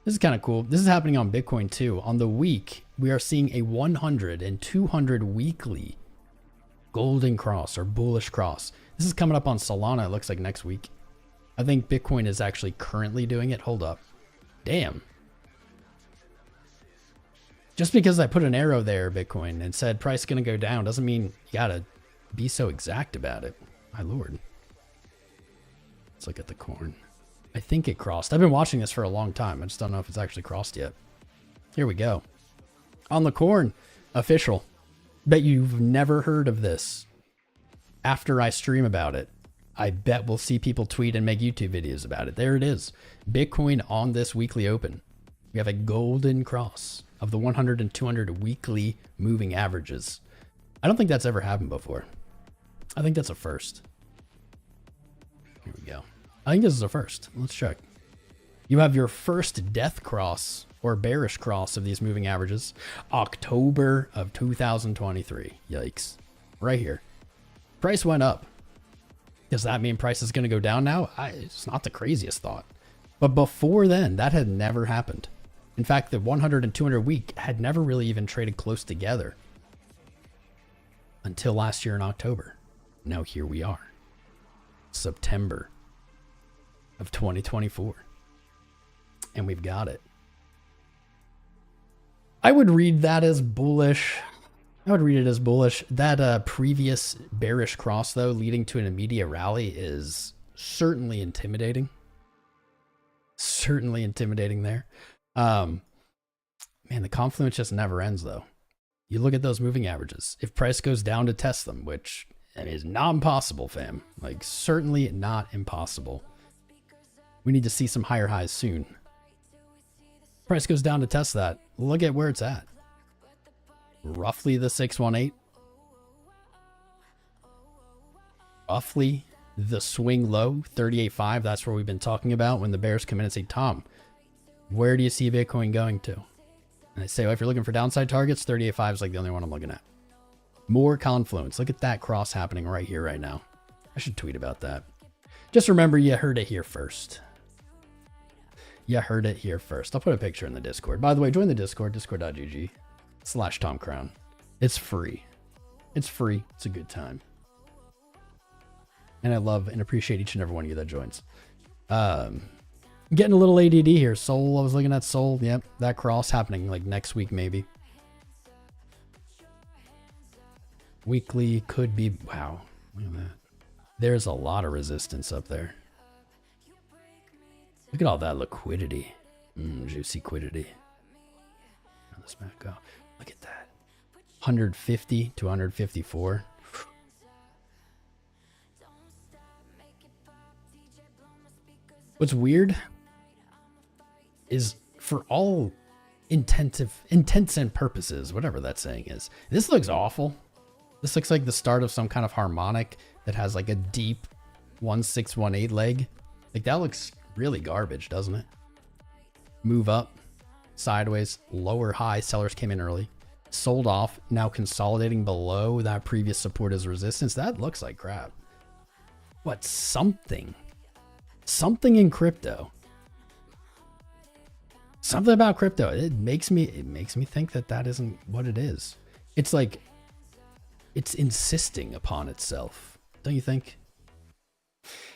This is kind of cool. This is happening on Bitcoin too. On the week, we are seeing a 100 and 200 weekly golden cross or bullish cross. This is coming up on Solana, it looks like next week. I think Bitcoin is actually currently doing it. Hold up. Damn. Just because I put an arrow there, Bitcoin, and said price is going to go down doesn't mean you got to be so exact about it. My lord. Let's look at the corn. I think it crossed. I've been watching this for a long time. I just don't know if it's actually crossed yet. Here we go. On the corn, official. Bet you've never heard of this. After I stream about it, I bet we'll see people tweet and make YouTube videos about it. There it is. Bitcoin on this weekly open. We have a golden cross of the 100 and 200 weekly moving averages. I don't think that's ever happened before. I think that's a first. Here we go. I think this is a first. Let's check. You have your first death cross or bearish cross of these moving averages. October of 2023. Yikes. Right here. Price went up. Does that mean price is going to go down now? It's not the craziest thought. But before then, that had never happened. In fact, the 100 and 200 week had never really even traded close together until last year in October. Now here we are. September of 2024. And we've got it. I would read that as bullish. I would read it as bullish. That previous bearish cross, though, leading to an immediate rally is certainly intimidating. Certainly intimidating there. Man, the confluence just never ends, though. You look at those moving averages. If price goes down to test them, which is not impossible, fam. Like, certainly not impossible. We need to see some higher highs soon. Price goes down to test that. Look at where it's at. Roughly the 618. Roughly the swing low, 38.5. That's where we've been talking about when the bears come in and say, Tom, where do you see Bitcoin going to? And I say, well, if you're looking for downside targets, 38.5 is like the only one I'm looking at. More confluence. Look at that cross happening right here, right now. I should tweet about that. Just remember, you heard it here first. You heard it here first. I'll put a picture in the Discord. By the way, join the Discord, discord.gg/TomCrown. It's free. It's free. It's a good time. And I love and appreciate each and every one of you that joins. Getting a little ADD here. Sol, I was looking at Sol. Yep, that cross happening like next week maybe. Weekly could be, wow, look at that. There's a lot of resistance up there. Look at all that liquidity. Juicy quiddity. Let's back up. Look at that. 150 to 154. What's weird is, for all intents and purposes, whatever that saying is, this looks awful. This looks like the start of some kind of harmonic that has like a deep 1618 leg. Like, that looks really garbage, doesn't it? Move up, sideways, lower high. Sellers came in early, sold off, now consolidating below that previous support as resistance. That looks like crap. What? Something in crypto. Something about crypto. It makes me think that isn't what it is. It's like, it's insisting upon itself. Don't you think?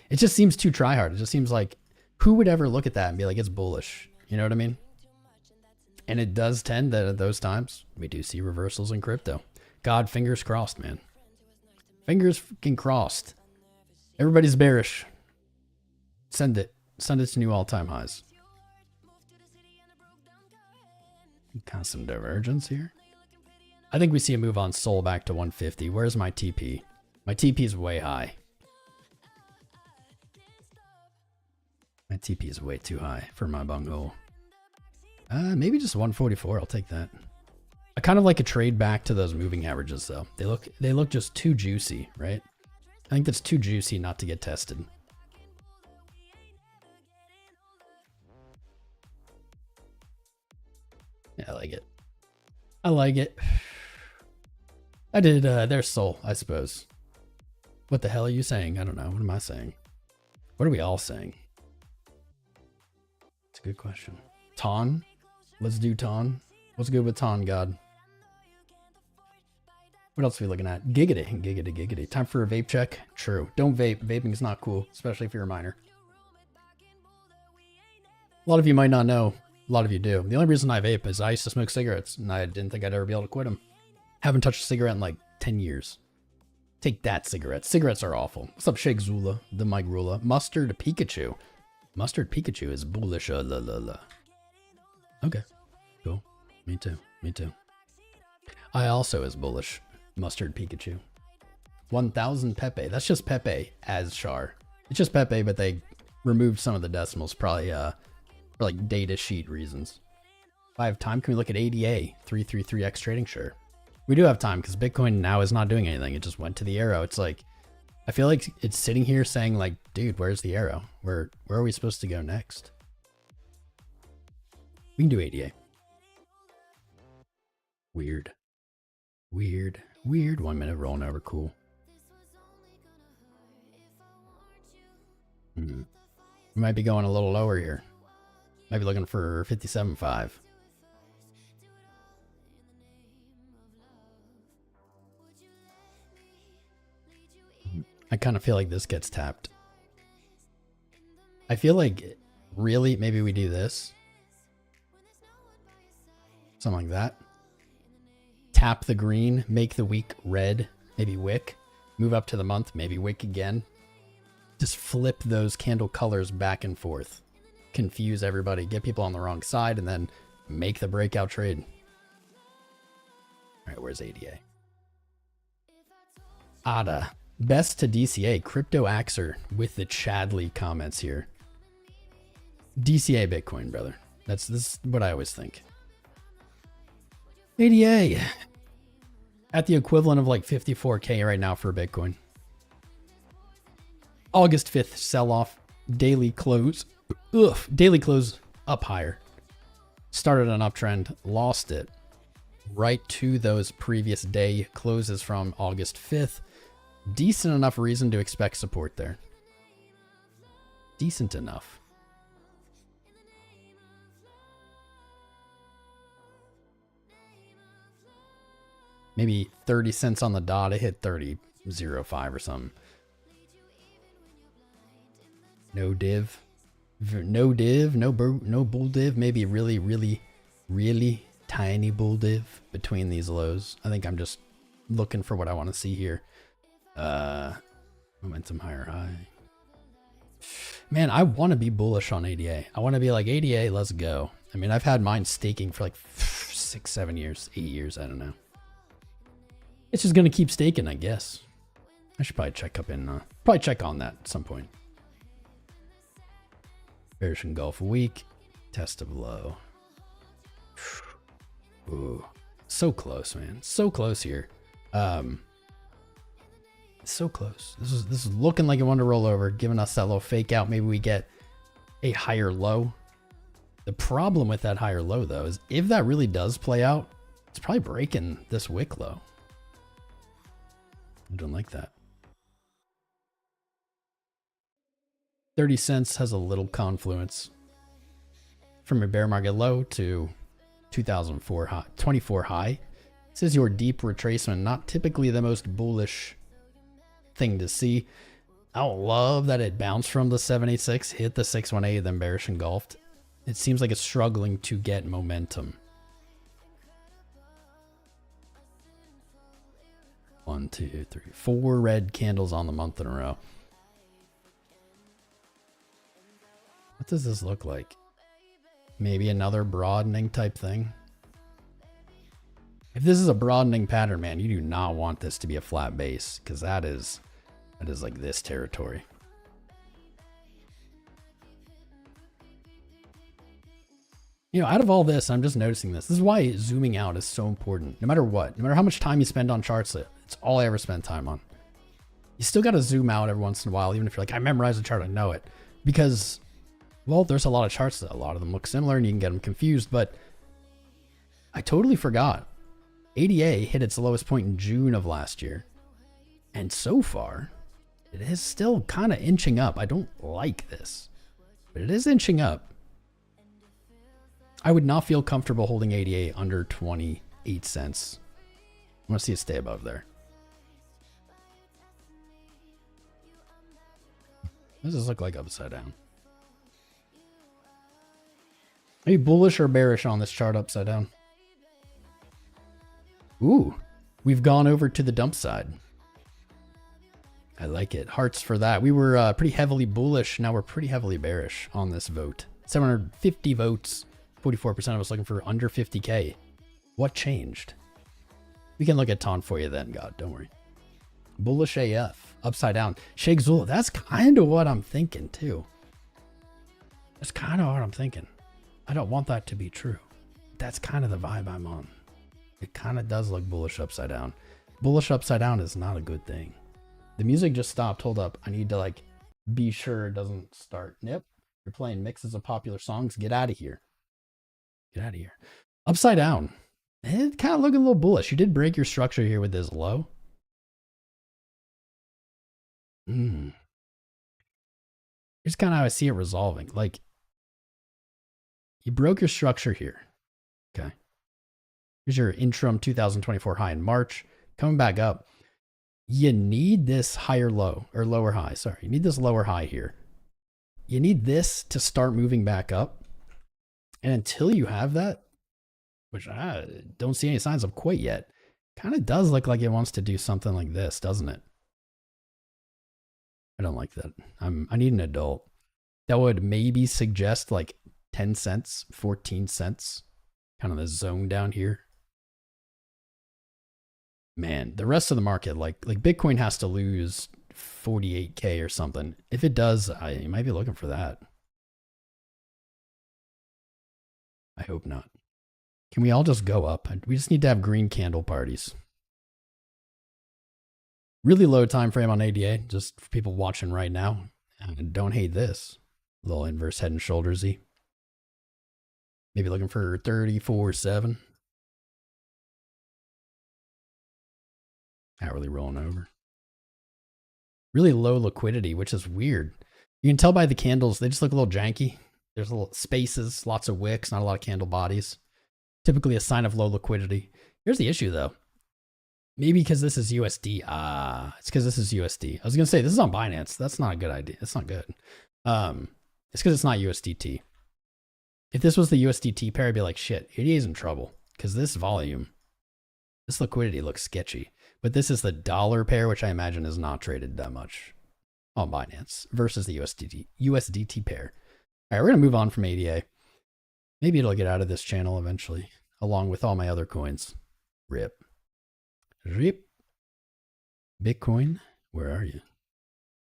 It just seems too try hard. It just seems like, who would ever look at that and be like, it's bullish? You know what I mean? And it does tend that at those times, we do see reversals in crypto. God, fingers crossed, man. Fingers fucking crossed. Everybody's bearish. Send it. Send it to new all-time highs. Got some divergence here. I think we see a move on Sol back to 150. Where's my TP? My TP is way high. My TP is way too high for my bunghole. Maybe just 144. I'll take that. I kind of like a trade back to those moving averages though. They look just too juicy, right? I think that's too juicy not to get tested. Yeah, I like it. I like it. I did, there's Sol, I suppose. What the hell are you saying? I don't know. What am I saying? What are we all saying? It's a good question. Ton? Let's do Ton. What's good with Ton, God? What else are we looking at? Giggity. Time for a vape check? True. Don't vape. Vaping is not cool, especially if you're a minor. A lot of you might not know. A lot of you do. The only reason I vape is I used to smoke cigarettes, and I didn't think I'd ever be able to quit them. Haven't touched a cigarette in like 10 years. Take that, cigarettes. Cigarettes are awful. What's up, Shake Zula, the Mike Rula? Mustard Pikachu. Mustard Pikachu is bullish. Okay, cool. Me too. I also is bullish. Mustard Pikachu. 1000 Pepe. That's just Pepe as Char. It's just Pepe, but they removed some of the decimals, probably for like data sheet reasons. If I have time, can we look at ADA 333X trading? Sure. We do have time because Bitcoin now is not doing anything. It just went to the arrow. It's like, I feel like it's sitting here saying like, dude, where's the arrow? Where are we supposed to go next? We can do ADA. Weird. 1 minute rolling over. Cool. We might be going a little lower here. Might be looking for 57.5. I kind of feel like this gets tapped. I feel like, really, maybe we do this. Something like that. Tap the green, make the week red, maybe wick. Move up to the month, maybe wick again. Just flip those candle colors back and forth. Confuse everybody, get people on the wrong side, and then make the breakout trade. right, where's ADA? ADA. Best to DCA. Crypto Axer with the Chadley comments here. DCA Bitcoin, brother. This is what I always think. ADA. At the equivalent of like 54K right now for Bitcoin. August 5th sell-off. Daily close. Ugh. Daily close up higher. Started an uptrend. Lost it. Right to those previous day closes from August 5th. Decent enough reason to expect support there. Decent enough. Maybe 30 cents on the dot. It hit 30.05 or something. No div. No div. No bull div. Maybe really tiny bull div between these lows. I think I'm just looking for what I want to see here. Momentum higher high. Man, I want to be bullish on ADA. I want to be like, ADA, let's go. I mean, I've had mine staking for like 6, 7 years, 8 years. I don't know. It's just going to keep staking, I guess. I should probably check up in, probably check on that at some point. Bearish engulf week. Test of low. Ooh, so close, man. So close here. So close. This is looking like it wanted to roll over, giving us that little fake out. Maybe we get a higher low. The problem with that higher low, though, is if that really does play out, it's probably breaking this wick low. I don't like that. 30 cents has a little confluence from a bear market low to 2004 high, 24 high. This is your deep retracement, not typically the most bullish thing to see. I don't love that it bounced from the 786, hit the 618, then bearish engulfed. It seems like it's struggling to get momentum. 1, 2, 3, 4 red candles on the month in a row. What does this look like? Maybe another broadening type thing. If this is a broadening pattern, man, you do not want this to be a flat base, because that is like this territory. You know, out of all this, I'm just noticing this. This is why zooming out is so important. No matter what, no matter how much time you spend on charts, it's all I ever spend time on. You still got to zoom out every once in a while, even if you're like, I memorize the chart, I know it. Because, well, there's a lot of charts that a lot of them look similar and you can get them confused, but I totally forgot. ADA hit its lowest point in June of last year. And so far, it is still kind of inching up. I don't like this, but it is inching up. I would not feel comfortable holding ADA under 28 cents. I want to see it stay above there. What does this look like upside down? Are you bullish or bearish on this chart upside down? Ooh, we've gone over to the dump side. I like it. Hearts for that. We were pretty heavily bullish. Now we're pretty heavily bearish on this vote. 750 votes. 44% of us looking for under 50K. What changed? We can look at Ton for you then, God. Don't worry. Bullish AF. Upside down. Sheikh Zul. That's kind of what I'm thinking, too. That's kind of what I'm thinking. I don't want that to be true. That's kind of the vibe I'm on. It kind of does look bullish upside down. Bullish upside down is not a good thing. The music just stopped. Hold up. I need to like be sure it doesn't start. Yep. You're playing mixes of popular songs. Get out of here. Get out of here. Upside down. It kind of looking a little bullish. You did break your structure here with this low. Here's kind of how I see it resolving. Like, you broke your structure here. Okay. Here's your interim 2024 high in March. Coming back up. You need this higher low, or lower high. Sorry. You need this lower high here. You need this to start moving back up. And until you have that, which I don't see any signs of quite yet, kind of does look like it wants to do something like this, doesn't it? I don't like that. I need an adult. That would maybe suggest like 10 cents, 14 cents, kind of the zone down here. Man, the rest of the market, like Bitcoin has to lose 48K or something. If it does, you might be looking for that. I hope not. Can we all just go up? We just need to have green candle parties. Really low time frame on ADA, just for people watching right now. And don't hate this. A little inverse head and shoulders-y. Maybe looking for 34.7. Hourly rolling over. Really low liquidity, which is weird. You can tell by the candles, they just look a little janky. There's little spaces, lots of wicks, not a lot of candle bodies. Typically a sign of low liquidity. Here's the issue though. Maybe because this is USD. It's because this is USD. I was going to say, this is on Binance. That's not a good idea. That's not good. It's because it's not USDT. If this was the USDT pair, I'd be like, shit, ADA is in trouble. Because this volume, this liquidity looks sketchy. But this is the dollar pair, which I imagine is not traded that much on Binance versus the USDT pair. All right, we're going to move on from ADA. Maybe it'll get out of this channel eventually, along with all my other coins. RIP. RIP. Bitcoin, where are you?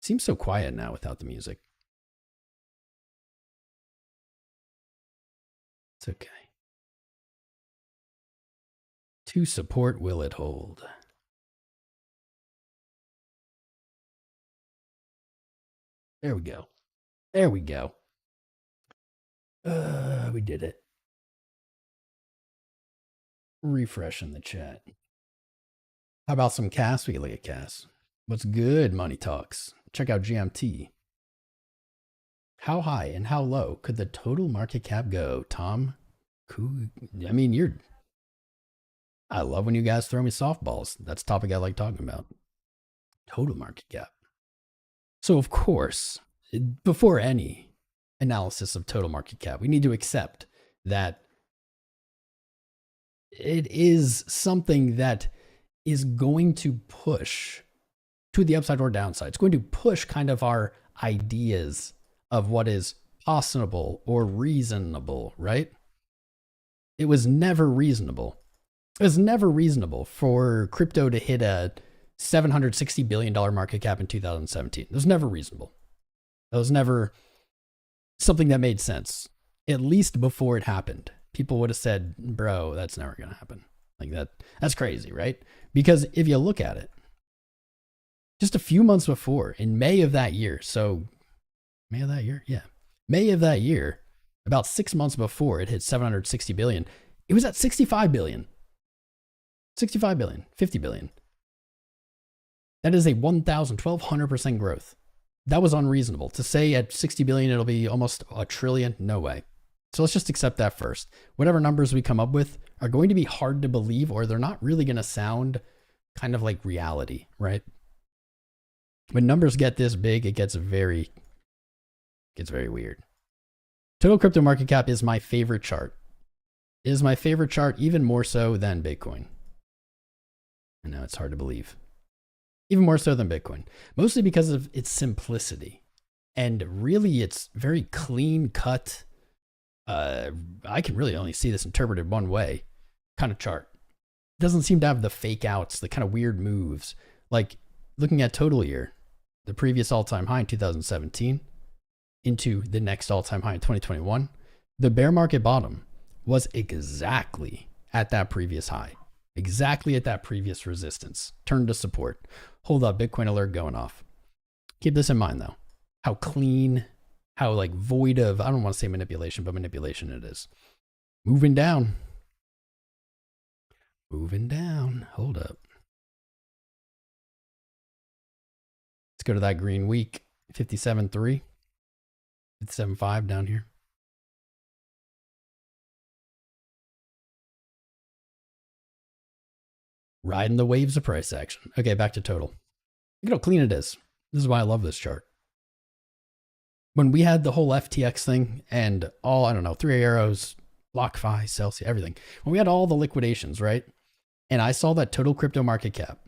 Seems so quiet now without the music. It's okay. To support, will it hold? There we go. There we go. We did it. Refreshing the chat. How about some CAS? We can look at CAS. What's good, Money Talks? Check out GMT. How high and how low could the total market cap go, Tom? I mean, I love when you guys throw me softballs. That's a topic I like talking about. Total market cap. So, of course, before any analysis of total market cap, we need to accept that it is something that is going to push to the upside or downside. It's going to push kind of our ideas of what is possible or reasonable, right? It was never reasonable. It was never reasonable for crypto to hit a $760 billion market cap in 2017. It was never reasonable. It was never something that made sense. At least before it happened, people would have said, bro, that's never going to happen. Like that's crazy, right? Because if you look at it, just a few months before, in May of that year, so May of that year? Yeah. May of that year, about 6 months before it hit 760 billion, it was at 65 billion. 65 billion, 50 billion. That is a 1,200% growth. That was unreasonable. To say at 60 billion, it'll be almost a trillion, no way. So let's just accept that first. Whatever numbers we come up with are going to be hard to believe, or they're not really going to sound kind of like reality, right? When numbers get this big, it gets very weird. Total crypto market cap is my favorite chart. It is my favorite chart, even more so than Bitcoin. I know it's hard to believe. Even more so than Bitcoin, mostly because of its simplicity. And really, it's very clean cut. I can really only see this interpreted one way kind of chart. It doesn't seem to have the fake outs, the kind of weird moves. Like looking at total year, the previous all-time high in 2017 into the next all-time high in 2021, the bear market bottom was exactly at that previous high, exactly at that previous resistance, turned to support. Hold up, Bitcoin alert going off. Keep this in mind though, how clean, how like void of, I don't want to say manipulation, but manipulation it is. Moving down. Moving down. Hold up. Let's go to that green week. 57.3. 57.5 down here. Riding the waves of price action. Okay, back to total. Look how clean it is. This is why I love this chart. When we had the whole FTX thing and all, I don't know, 3 arrows, BlockFi, Celsius, everything. When we had all the liquidations, right? And I saw that total crypto market cap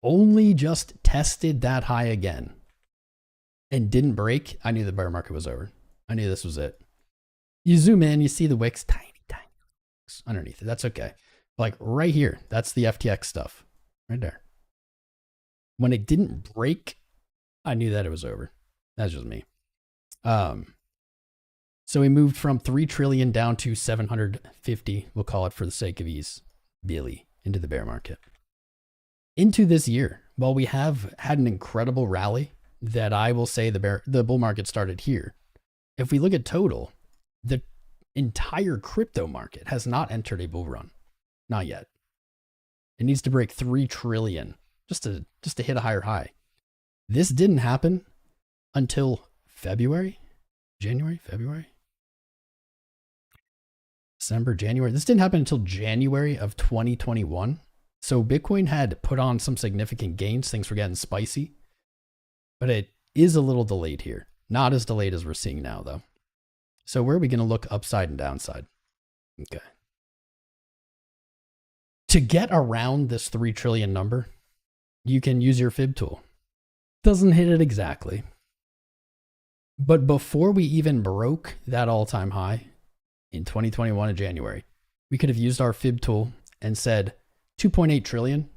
only just tested that high again and didn't break, I knew the bear market was over. I knew this was it. You zoom in, you see the wicks, tiny underneath it. That's okay. Like right here, that's the FTX stuff right there. When it didn't break, I knew that it was over. That's just me. So we moved from 3 trillion down to 750, we'll call it for the sake of ease, Billy, into the bear market. Into this year, while we have had an incredible rally that I will say the bull market started here, if we look at total, the entire crypto market has not entered a bull run. Not yet. It needs to break 3 trillion just to hit a higher high. This didn't happen until February, February, December, January. This didn't happen until January of 2021. So Bitcoin had put on some significant gains. Things were getting spicy, but it is a little delayed here. Not as delayed as we're seeing now though. So where are we going to look upside and downside? Okay. To get around this 3 trillion number, you can use your fib tool. Doesn't hit it exactly. But before we even broke that all-time high in 2021 in January, we could have used our fib tool and said 2.8 trillion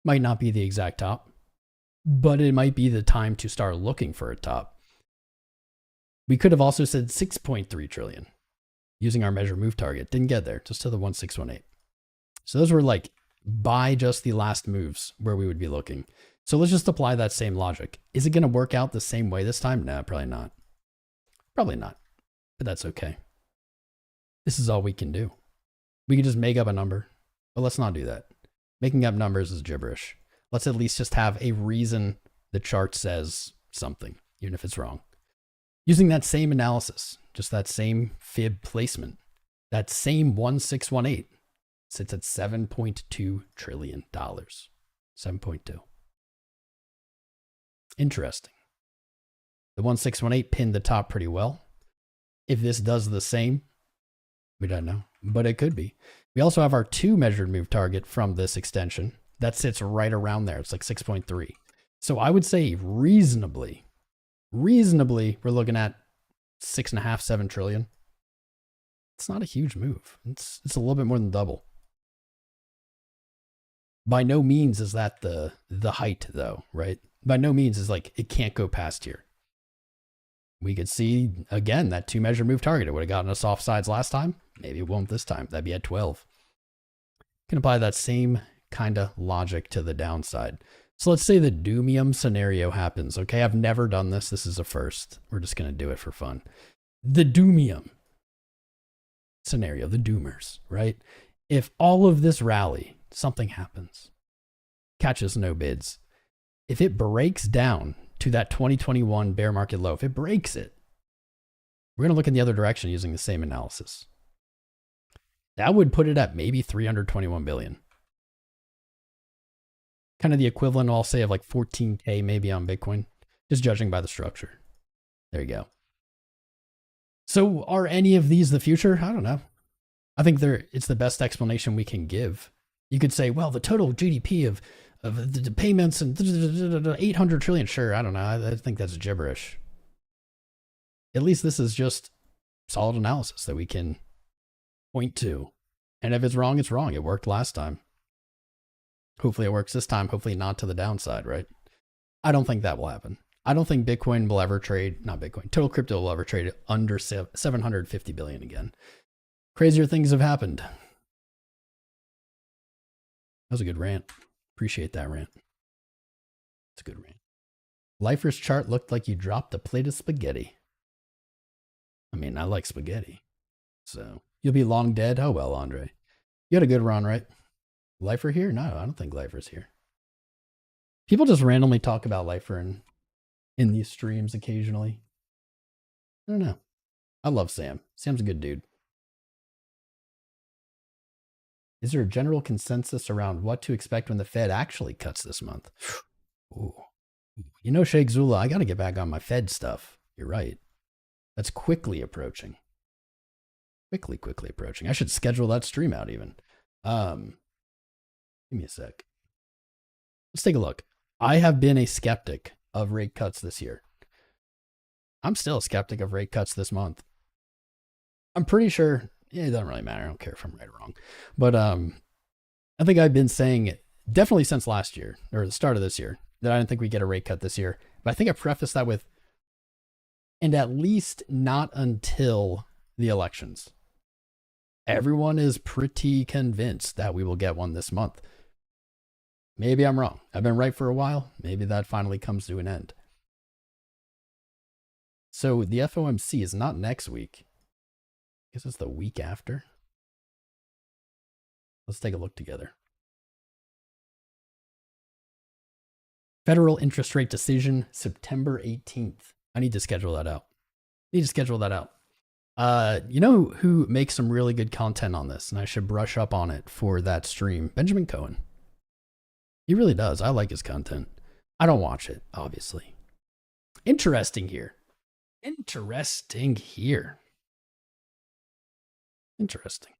might not be the exact top, but it might be the time to start looking for a top. We could have also said 6.3 trillion using our measure move target. Didn't get there, just to the 1618. So those were like by just the last moves where we would be looking. So let's just apply that same logic. Is it going to work out the same way this time? No, probably not. Probably not, but that's okay. This is all we can do. We can just make up a number, but let's not do that. Making up numbers is gibberish. Let's at least just have a reason the chart says something, even if it's wrong. Using that same analysis, just that same fib placement, that same 1618 sits at $7.2 trillion. 7.2. Interesting. The 1618 pinned the top pretty well. If this does the same, we don't know, but it could be. We also have our 2 measured move target from this extension. That sits right around there. It's like 6.3. So I would say reasonably, we're looking at 6.5, 7 trillion. It's not a huge move. It's a little bit more than double. By no means is that the height though, right? By no means is like, it can't go past here. We could see, again, that 2 measure move target. It would have gotten us off sides last time. Maybe it won't this time. That'd be at 12. Can apply that same kind of logic to the downside. So let's say the Doomium scenario happens. Okay, I've never done this. This is a first. We're just going to do it for fun. The Doomium scenario, the Doomers, right? If all of this rally, something happens, catches no bids. If it breaks down to that 2021 bear market low, if it breaks it, we're going to look in the other direction using the same analysis. That would put it at maybe 321 billion. Kind of the equivalent, I'll say, of like 14K maybe on Bitcoin, just judging by the structure. There you go. So are any of these the future? I don't know. I think it's the best explanation we can give. You could say, well, the total GDP of the payments and 800 trillion. Sure, I don't know. I think that's gibberish. At least this is just solid analysis that we can point to. And if it's wrong, it's wrong. It worked last time. Hopefully it works this time. Hopefully not to the downside, right? I don't think that will happen. I don't think Bitcoin will ever trade, not Bitcoin, total crypto will ever trade under 750 billion again. Crazier things have happened. That was a good rant. Appreciate that rant. It's a good rant. Lifer's chart looked like you dropped a plate of spaghetti. I mean, I like spaghetti. So you'll be long dead. Oh, well, Andre. You had a good run, right? Lifer here? No, I don't think Lifer's here. People just randomly talk about Lifer in these streams occasionally. I don't know. I love Sam. Sam's a good dude. Is there a general consensus around what to expect when the Fed actually cuts this month? Ooh. You know, Sheikh Zula, I got to get back on my Fed stuff. You're right. That's quickly approaching. Quickly approaching. I should schedule that stream out even. Give me a sec. Let's take a look. I have been a skeptic of rate cuts this year. I'm still a skeptic of rate cuts this month. I'm pretty sure it doesn't really matter. I don't care if I'm right or wrong. But I think I've been saying definitely since last year or the start of this year that I didn't think we'd get a rate cut this year. But I think I prefaced that with, and at least not until the elections. Everyone is pretty convinced that we will get one this month. Maybe I'm wrong. I've been right for a while. Maybe that finally comes to an end. So the FOMC is not next week. I guess it's the week after. Let's take a look together. Federal interest rate decision, September 18th. I need to schedule that out. You know who makes some really good content on this, and I should brush up on it for that stream? Benjamin Cohen. He really does. I like his content. I don't watch it, obviously. Interesting here. Interesting.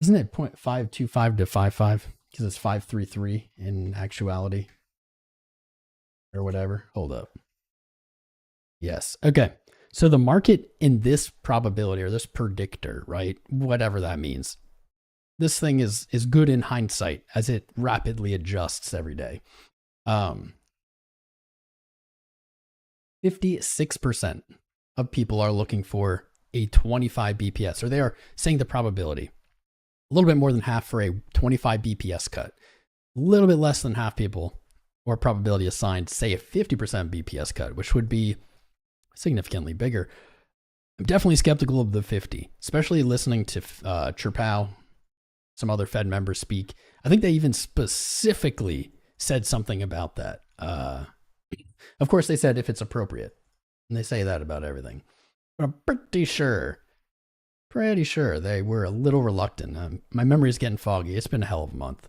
Isn't it 0.525 to 55? Because it's 533 in actuality. Or whatever. Hold up. Yes. Okay. So the market in this probability or this predictor, right? Whatever that means. This thing is good in hindsight as it rapidly adjusts every day. 56% of people are looking for a 25 BPS, or they are saying the probability. A little bit more than half for a 25 BPS cut. A little bit less than half people, or probability assigned, say a 50% BPS cut, which would be significantly bigger. I'm definitely skeptical of the 50, especially listening to 𝐒𝐴vE, some other Fed members speak. I think they even specifically said something about that. Of course, they said if it's appropriate, and they say that about everything. But I'm pretty sure they were a little reluctant. My memory is getting foggy. It's been a hell of a month.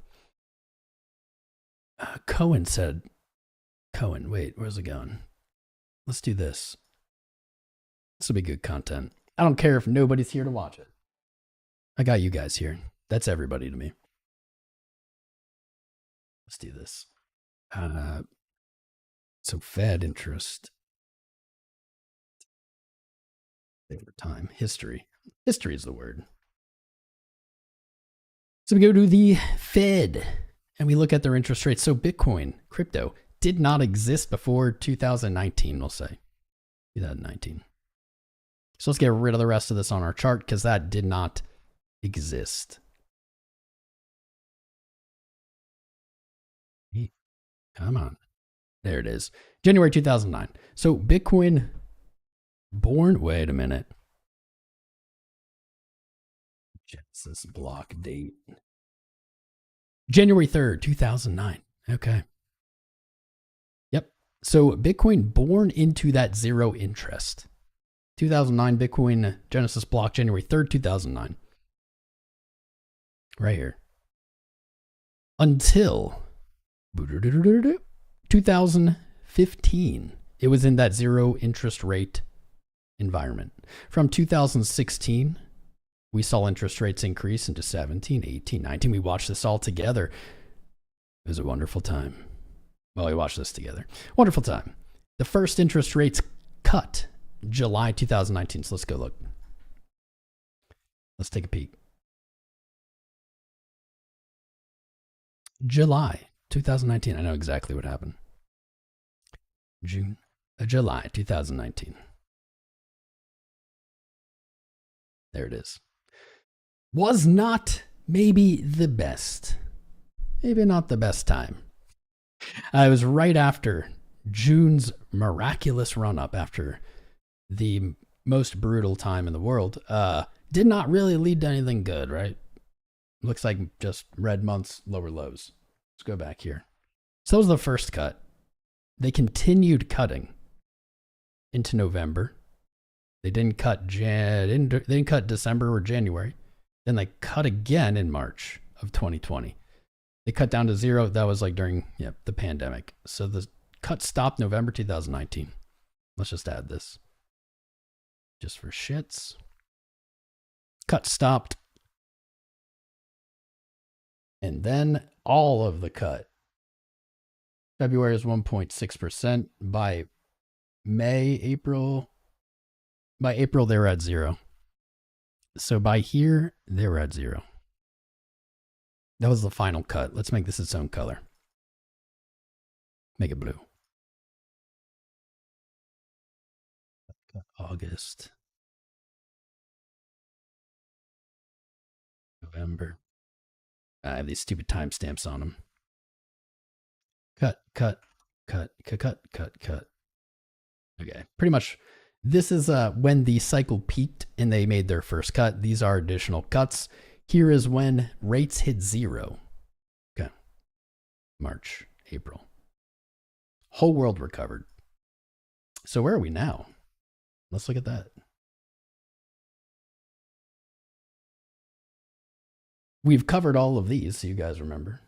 Cohen said, wait, where's it going? Let's do this. This will be good content. I don't care if nobody's here to watch it. I got you guys here. That's everybody to me. Let's do this. So Fed interest. Favorite time. History. History is the word. So we go to the Fed and we look at their interest rates. So Bitcoin, crypto, did not exist before 2019, we'll say. 2019. So let's get rid of the rest of this on our chart because that did not exist. Come on. There it is. January 2009. So Bitcoin born, wait a minute. Genesis block date. January 3rd, 2009. Okay. Yep. So Bitcoin born into that zero interest. 2009 Bitcoin Genesis block, January 3rd, 2009. Right here. Until 2015, it was in that zero interest rate environment. From 2016, we saw interest rates increase into 17, 18, 19. We watched this all together. It was a wonderful time. Well, we watched this together. Wonderful time. The first interest rates cut July 2019. So let's go look. Let's take a peek. July 2019. I know exactly what happened. July 2019. There it is. Was not maybe the best. Maybe not the best time. It was right after June's miraculous run up after the most brutal time in the world. Did not really lead to anything good, right? Looks like just red months, lower lows. Let's go back here. So that was the first cut. They continued cutting into November. They didn't cut they didn't cut December or January. Then they cut again in March of 2020. They cut down to zero. That was like during the pandemic. So the cut stopped November 2019. Let's just add this. Just for shits. Cut stopped. And then all of the cut February is 1.6%. By April, they were at 0. So by here, they were at 0. That was the final cut. Let's make this its own color. Make it blue. August. November. I have these stupid timestamps on them. Cut. Okay, pretty much this is when the cycle peaked and they made their first cut. These are additional cuts. Here is when rates hit 0. Okay. March, April. Whole world recovered. So where are we now? Let's look at that. We've covered all of these, so you guys remember.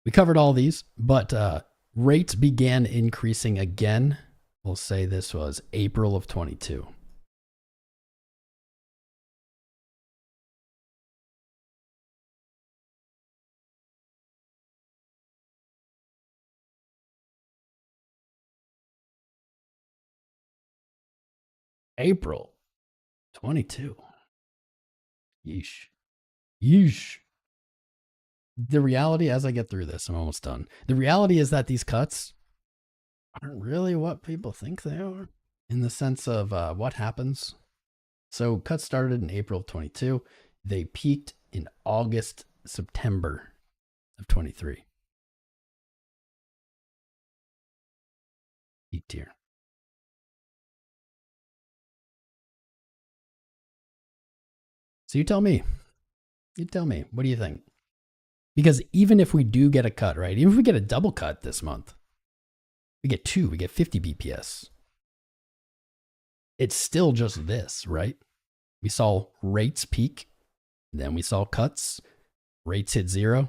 We covered all these, but rates began increasing again. We'll say this was April of 22. April 22. Yeesh. Yeesh. The reality, as I get through this, I'm almost done. The reality is that these cuts aren't really what people think they are in the sense of what happens. So cuts started in April of 22. They peaked in August, September of 23. Peaked here. So you tell me. What do you think? Because even if we do get a cut, right? Even if we get a double cut this month, we get 2, we get 50 BPS. It's still just this, right? We saw rates peak, then we saw cuts, rates hit 0,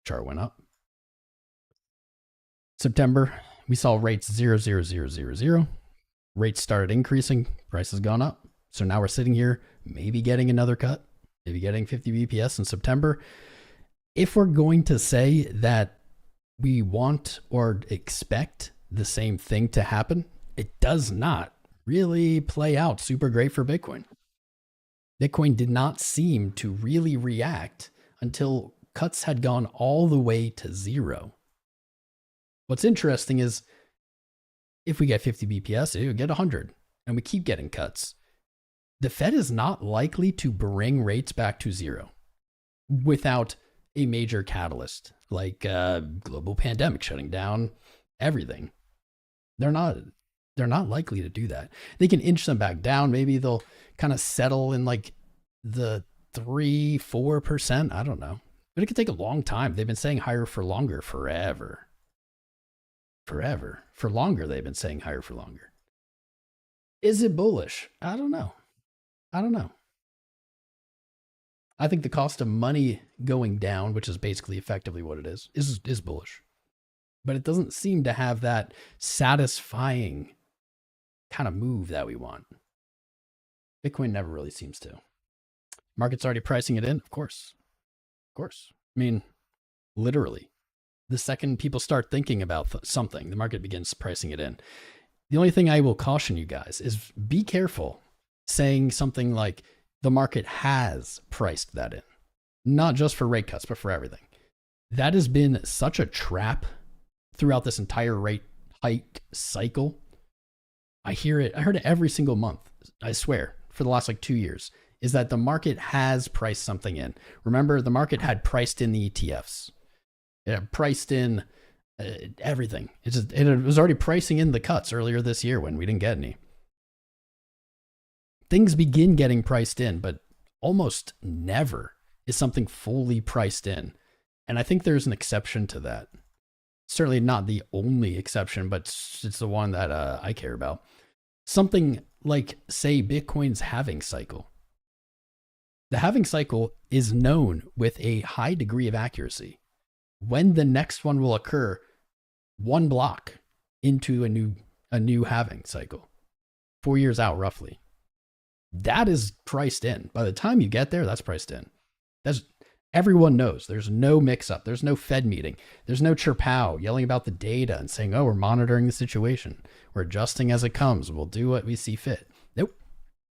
chart went up. September, we saw rates 0, 0, 0, 0, 0. Rates started increasing, price has gone up. So now we're sitting here, maybe getting another cut, maybe getting 50 BPS in September. If we're going to say that we want or expect the same thing to happen, it does not really play out super great for Bitcoin. Bitcoin did not seem to really react until cuts had gone all the way to 0. What's interesting is if we get 50 BPS, we get 100, and we keep getting cuts. The Fed is not likely to bring rates back to 0 without a major catalyst like global pandemic shutting down everything. They're not likely to do that. They can inch them back down. Maybe they'll kind of settle in like the 3-4%. I don't know. But it could take a long time. They've been saying higher for longer forever. For longer, they've been saying higher for longer. Is it bullish? I don't know. I think the cost of money going down, which is basically effectively what it is bullish. But it doesn't seem to have that satisfying kind of move that we want. Bitcoin never really seems to. Market's already pricing it in, of course. I mean, literally. The second people start thinking about something, the market begins pricing it in. The only thing I will caution you guys is be careful saying something like the market has priced that in. Not just for rate cuts, but for everything. That has been such a trap throughout this entire rate hike cycle. I heard it every single month, I swear, for the last like 2 years, is that the market has priced something in. Remember, the market had priced in the ETFs. It had priced in everything. It was already pricing in the cuts earlier this year when we didn't get any. Things begin getting priced in, but almost never is something fully priced in. And I think there's an exception to that. Certainly not the only exception, but it's the one that I care about. Something like, say, Bitcoin's halving cycle. The halving cycle is known with a high degree of accuracy. When the next one will occur, 1 block into a new halving cycle, 4 years out roughly. that is priced in. By the time you get there, that's priced in. That's everyone knows. There's no mix-up. There's no Fed meeting. There's no 𝐿 yelling about the data and saying, oh, we're monitoring the situation. We're adjusting as it comes. We'll do what we see fit. Nope.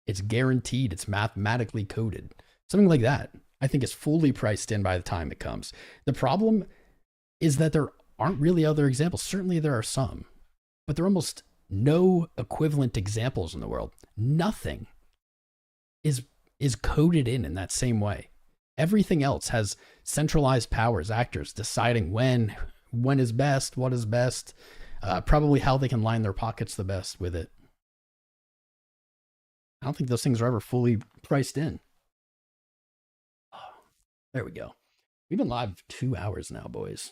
It's guaranteed. It's mathematically coded. Something like that, I think, is fully priced in by the time it comes. The problem is that there aren't really other examples. Certainly there are some, but there are almost no equivalent examples in the world. Nothing is coded in that same way. Everything else has centralized powers, actors deciding when is best, what is best, probably how they can line their pockets the best with it. I don't think those things are ever fully priced in. There we go. We've been live 2 hours now, boys.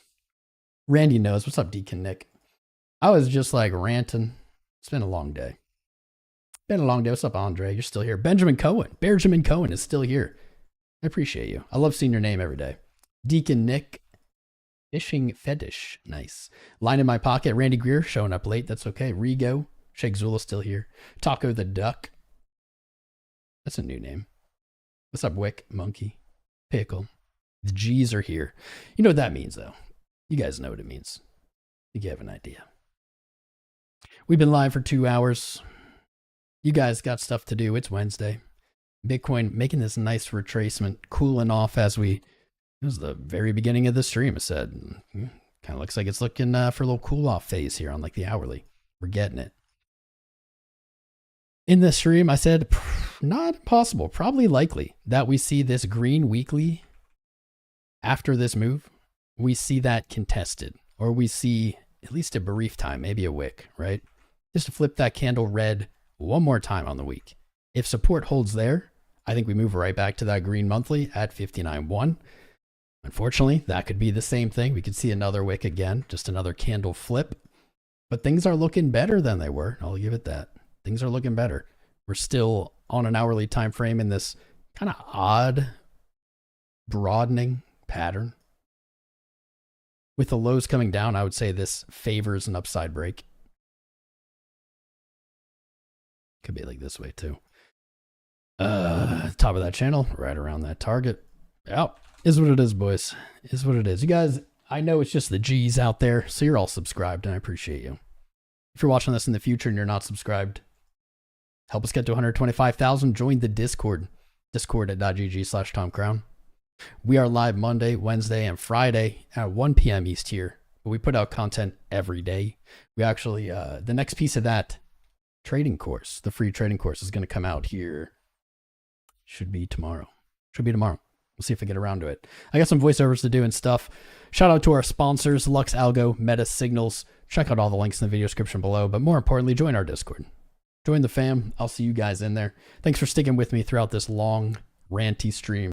Randy knows. What's up, Deacon Nick? I was just like ranting. It's been a long day. Been a long day. What's up, Andre? You're still here. Benjamin Cohen is still here. I appreciate you. I love seeing your name every day. Deacon Nick, Fishing Fetish. Nice. Line in my pocket. Randy Greer showing up late. That's okay. Rigo. Sheikh Zula still here. Taco the Duck. That's a new name. What's up, Wick? Monkey. Pickle. The G's are here. You know what that means, though. You guys know what it means. You have an idea. We've been live for 2 hours. You guys got stuff to do. It's Wednesday. Bitcoin making this nice retracement, cooling off as it was the very beginning of the stream. I said, kind of looks like it's looking for a little cool off phase here on like the hourly. We're getting it. In the stream, I said, not impossible, probably likely that we see this green weekly after this move. We see that contested, or we see at least a brief time, maybe a wick, right? Just to flip that candle red one more time on the week. If support holds there, I think we move right back to that green monthly at 59.1. Unfortunately, that could be the same thing. We could see another wick again, just another candle flip. But things are looking better than they were. I'll give it that. Things are looking better. We're still on an hourly time frame in this kind of odd broadening pattern. With the lows coming down, I would say this favors an upside break. Could be like this way too. Top of that channel, right around that target. Yeah, is what it is, boys. Is what it is. You guys, I know it's just the G's out there, so you're all subscribed, and I appreciate you. If you're watching this in the future and you're not subscribed, help us get to 125,000. Join the Discord. Discord.gg/TomCrown. We are live Monday, Wednesday, and Friday at 1 p.m. East here. But we put out content every day. We actually, the next piece of that trading course, the free trading course, is going to come out here. Should be tomorrow. We'll see if I get around to it. I got some voiceovers to do and stuff. Shout out to our sponsors, LuxAlgo, Meta Signals. Check out all the links in the video description below. But more importantly, join our Discord. Join the fam. I'll see you guys in there. Thanks for sticking with me throughout this long, ranty stream.